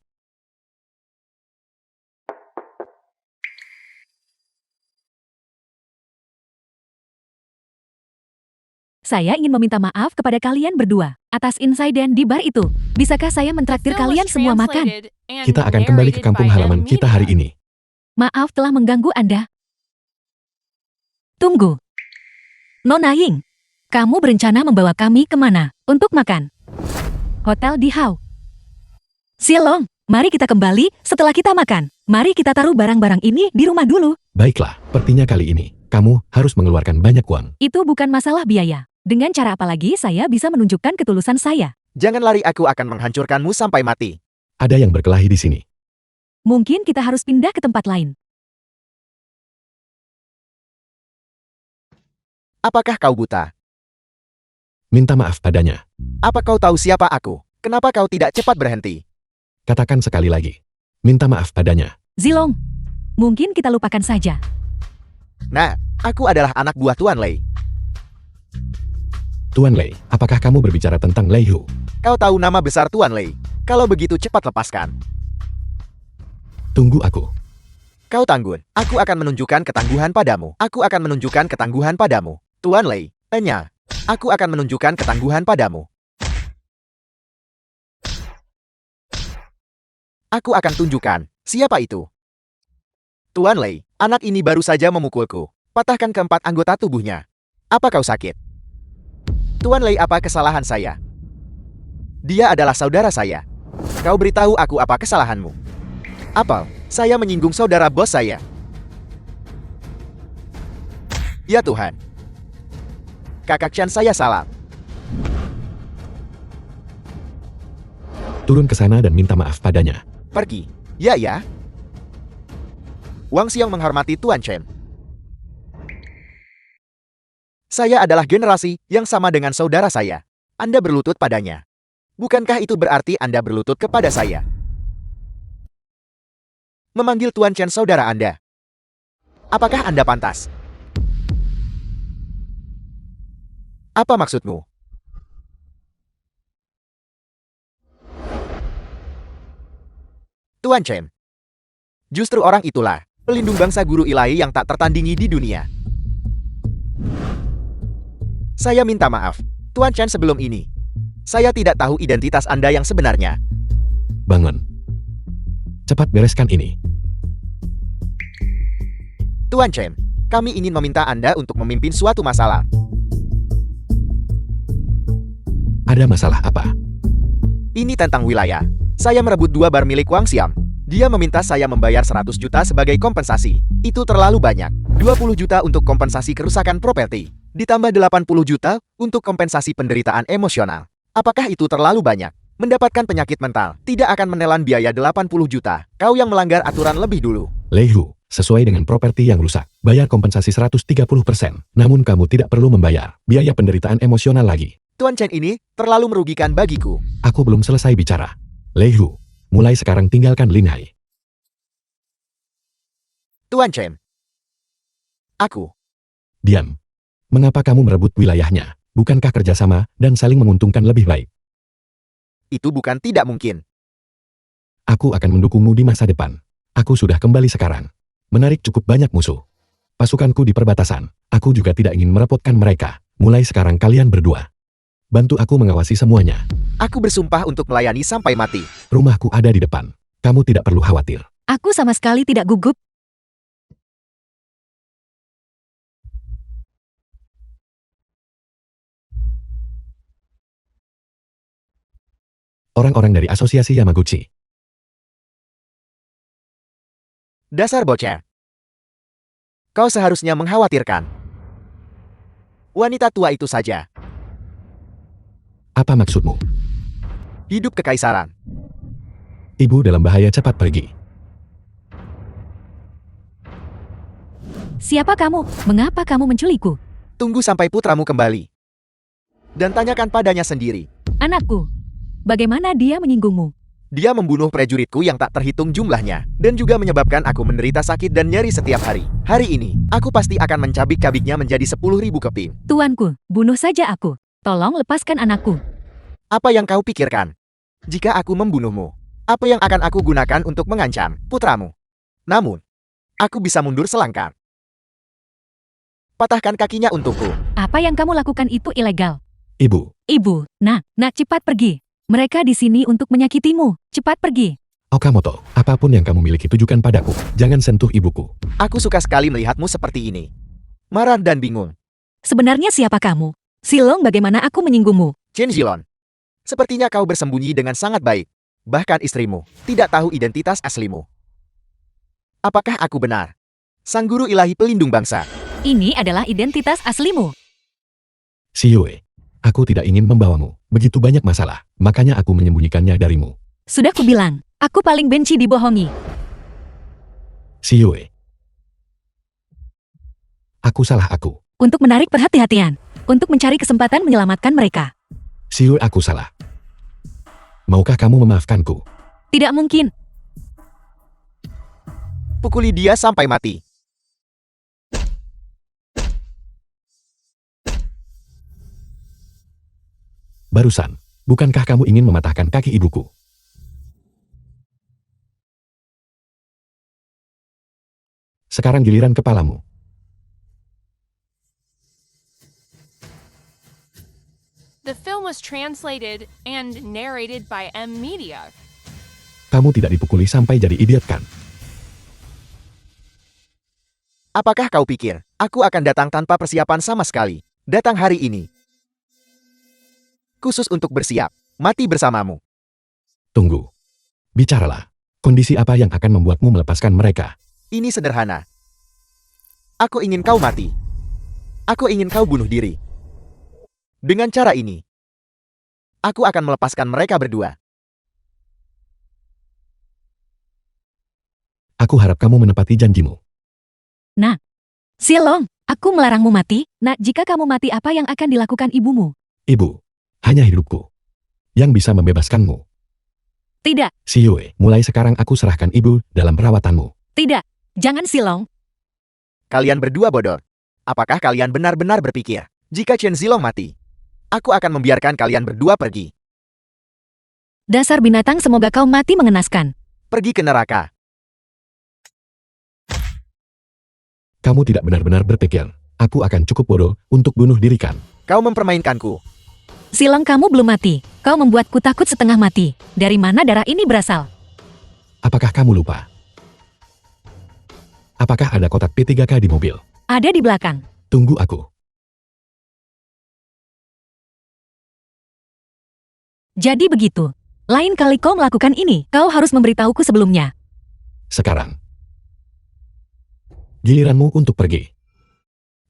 Saya ingin meminta maaf kepada kalian berdua atas insiden di bar itu. Bisakah saya The mentraktir film was kalian semua makan? translated and Kita akan kembali ke narrated kampung by halaman M. kita hari Media. ini. Maaf telah mengganggu Anda. Tunggu. Nona Ying, kamu berencana membawa kami kemana? Untuk makan? Hotel di Hao. Silong, mari kita kembali setelah kita makan. Mari kita taruh barang-barang ini di rumah dulu. Baiklah, sepertinya kali ini, kamu harus mengeluarkan banyak uang. Itu bukan masalah biaya. Dengan cara apa lagi saya bisa menunjukkan ketulusan saya? Jangan lari, aku akan menghancurkanmu sampai mati. Ada yang berkelahi di sini. Mungkin kita harus pindah ke tempat lain. Apakah kau buta? Minta maaf padanya. Apa kau tahu siapa aku? Kenapa kau tidak cepat berhenti? Katakan sekali lagi. Minta maaf padanya. Zilong, mungkin kita lupakan saja. Nah, aku adalah anak buah Tuan Lei. Tuan Lei, apakah kamu berbicara tentang Lei Hu? Kau tahu nama besar Tuan Lei. Kalau begitu cepat lepaskan. Tunggu aku. Kau tangguh. Aku akan menunjukkan ketangguhan padamu. Aku akan menunjukkan ketangguhan padamu. Tuan Lei, Enya. Aku akan menunjukkan ketangguhan padamu. Aku akan tunjukkan. Siapa itu? Tuan Lei, anak ini baru saja memukulku. Patahkan keempat anggota tubuhnya. Apa kau sakit? Tuan Lei, apa kesalahan saya? Dia adalah saudara saya. Kau beritahu aku apa kesalahanmu. Apa? Saya menyinggung saudara bos saya. Ya Tuhan. Kakak Chan, saya salah. Turun ke sana dan minta maaf padanya. Pergi. Ya. Wang Xiang menghormati Tuan Chen. Saya adalah generasi yang sama dengan saudara saya. Anda berlutut padanya. Bukankah itu berarti Anda berlutut kepada saya? Memanggil Tuan Chen saudara Anda. Apakah Anda pantas? Apa maksudmu? Tuan Chen. Justru orang itulah pelindung bangsa guru ilahi yang tak tertandingi di dunia. Saya minta maaf, Tuan Chen, sebelum ini. Saya tidak tahu identitas Anda yang sebenarnya. Bangun. Cepat bereskan ini. Tuan Chen, kami ingin meminta Anda untuk memimpin suatu masalah. Ada masalah apa? Ini tentang wilayah. Saya merebut 2 bar milik Wang Xiang. Dia meminta saya membayar 100 juta sebagai kompensasi. Itu terlalu banyak. 20 juta untuk kompensasi kerusakan properti. Ditambah 80 juta untuk kompensasi penderitaan emosional. Apakah itu terlalu banyak? Mendapatkan penyakit mental tidak akan menelan biaya 80 juta. Kau yang melanggar aturan lebih dulu. Lei Hu, sesuai dengan properti yang rusak, bayar kompensasi 130%. Namun kamu tidak perlu membayar biaya penderitaan emosional lagi. Tuan Chen, ini terlalu merugikan bagiku. Aku belum selesai bicara. Lei Hu, mulai sekarang tinggalkan Lin Hai. Tuan Chen. Aku. Diam. Mengapa kamu merebut wilayahnya? Bukankah kerjasama dan saling menguntungkan lebih baik? Itu bukan tidak mungkin. Aku akan mendukungmu di masa depan. Aku sudah kembali sekarang. Menarik cukup banyak musuh. Pasukanku di perbatasan. Aku juga tidak ingin merepotkan mereka. Mulai sekarang kalian berdua. Bantu aku mengawasi semuanya. Aku bersumpah untuk melayani sampai mati. Rumahku ada di depan. Kamu tidak perlu khawatir. Aku sama sekali tidak gugup. Orang-orang dari Asosiasi Yamaguchi. Dasar bocah. Kau seharusnya mengkhawatirkan wanita tua itu saja. Apa maksudmu? Hidup kekaisaran. Ibu dalam bahaya, cepat pergi. Siapa kamu? Mengapa kamu menculikku? Tunggu sampai putramu kembali. Dan tanyakan padanya sendiri. Anakku. Bagaimana dia menyinggungmu? Dia membunuh prajuritku yang tak terhitung jumlahnya. Dan juga menyebabkan aku menderita sakit dan nyeri setiap hari. Hari ini, aku pasti akan mencabik-cabiknya menjadi 10.000 keping. Tuanku, bunuh saja aku. Tolong lepaskan anakku. Apa yang kau pikirkan? Jika aku membunuhmu, apa yang akan aku gunakan untuk mengancam putramu? Namun, aku bisa mundur selangkah. Patahkan kakinya untukku. Apa yang kamu lakukan itu ilegal. Ibu, Ibu, nak cepat pergi. Mereka di sini untuk menyakitimu. Cepat pergi. Okamoto, apapun yang kamu miliki tujukan padaku. Jangan sentuh ibuku. Aku suka sekali melihatmu seperti ini. Marah dan bingung. Sebenarnya siapa kamu? Silong, bagaimana aku menyinggungmu? Chen Zilong. Sepertinya kau bersembunyi dengan sangat baik. Bahkan istrimu tidak tahu identitas aslimu. Apakah aku benar? Sang guru ilahi pelindung bangsa. Ini adalah identitas aslimu. Si Yue, aku tidak ingin membawamu begitu banyak masalah, makanya aku menyembunyikannya darimu. Sudah kubilang, aku paling benci dibohongi. Si Yue. Aku salah aku. Untuk menarik perhatian, untuk mencari kesempatan menyelamatkan mereka. Si Yue, aku salah. Maukah kamu memaafkanku? Tidak mungkin. Pukuli dia sampai mati. Barusan, bukankah kamu ingin mematahkan kaki ibuku? Sekarang giliran kepalamu. The film was translated and narrated by M Media. Kamu tidak dipukuli sampai jadi idiot kan? Apakah kau pikir aku akan datang tanpa persiapan sama sekali? Datang hari ini. Khusus untuk bersiap, mati bersamamu. Tunggu. Bicaralah. Kondisi apa yang akan membuatmu melepaskan mereka? Ini sederhana. Aku ingin kau mati. Aku ingin kau bunuh diri. Dengan cara ini, aku akan melepaskan mereka berdua. Aku harap kamu menepati janjimu. Silong, aku melarangmu mati. Nah, jika kamu mati, apa yang akan dilakukan ibumu? Ibu, hanya hidupku yang bisa membebaskanmu. Tidak, Si Yue, mulai sekarang aku serahkan ibu dalam perawatanmu. tidak. Jangan, Silong. Kalian berdua bodoh. Apakah kalian benar-benar berpikir, jika Chen Zilong mati, aku akan membiarkan kalian berdua pergi? Dasar binatang, semoga kau mati mengenaskan. Pergi ke neraka. Kamu tidak benar-benar berpikir, aku akan cukup bodoh untuk bunuh diri kan? Kau mempermainkanku. Silong, kamu belum mati. Kau membuatku takut setengah mati. Dari mana darah ini berasal? Apakah kamu lupa? Apakah ada kotak P3K di mobil? Ada di belakang. Tunggu aku. Jadi begitu. Lain kali kau melakukan ini, kau harus memberitahuku sebelumnya. Sekarang. Giliranmu untuk pergi.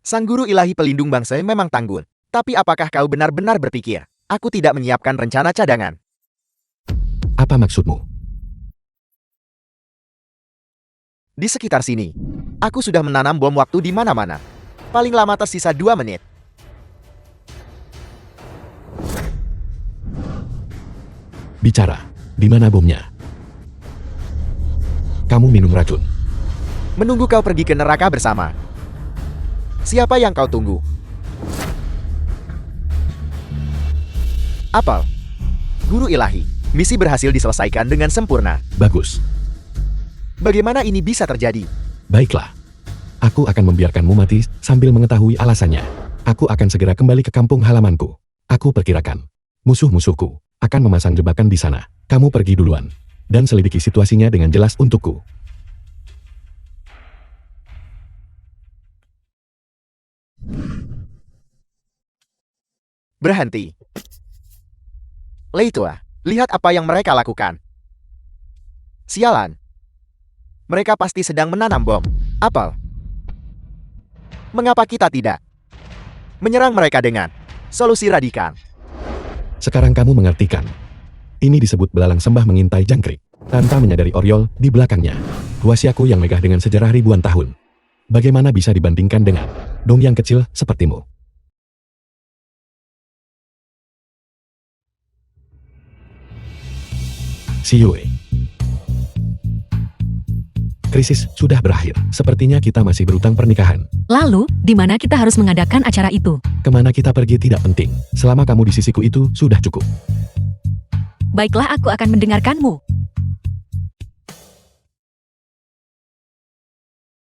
Sang guru ilahi pelindung bangsa memang tangguh. Tapi apakah kau benar-benar berpikir, aku tidak menyiapkan rencana cadangan? Apa maksudmu? Di sekitar sini, aku sudah menanam bom waktu di mana-mana. Paling lama tersisa 2 menit. Bicara, di mana bomnya? Kamu minum racun. Menunggu kau pergi ke neraka bersama. Siapa yang kau tunggu? Apel. Guru ilahi. Misi berhasil diselesaikan dengan sempurna. Bagus. Bagaimana ini bisa terjadi? Baiklah. Aku akan membiarkanmu mati sambil mengetahui alasannya. Aku akan segera kembali ke kampung halamanku. Aku perkirakan musuh-musuhku akan memasang jebakan di sana. Kamu pergi duluan dan selidiki situasinya dengan jelas untukku. Berhenti. Leitua, lihat apa yang mereka lakukan. Sialan. Mereka pasti sedang menanam bom. Apel. Mengapa kita tidak menyerang mereka dengan solusi radikal? Sekarang kamu mengerti kan? Ini disebut belalang sembah mengintai jangkrik. Tanpa menyadari Oriol di belakangnya. Wasiaku yang megah dengan sejarah ribuan tahun. Bagaimana bisa dibandingkan dengan dong yang kecil sepertimu? Si Yue. Krisis sudah berakhir. Sepertinya kita masih berutang pernikahan. Lalu, di mana kita harus mengadakan acara itu? Kemana kita pergi tidak penting. Selama kamu di sisiku itu sudah cukup. Baiklah, aku akan mendengarkanmu.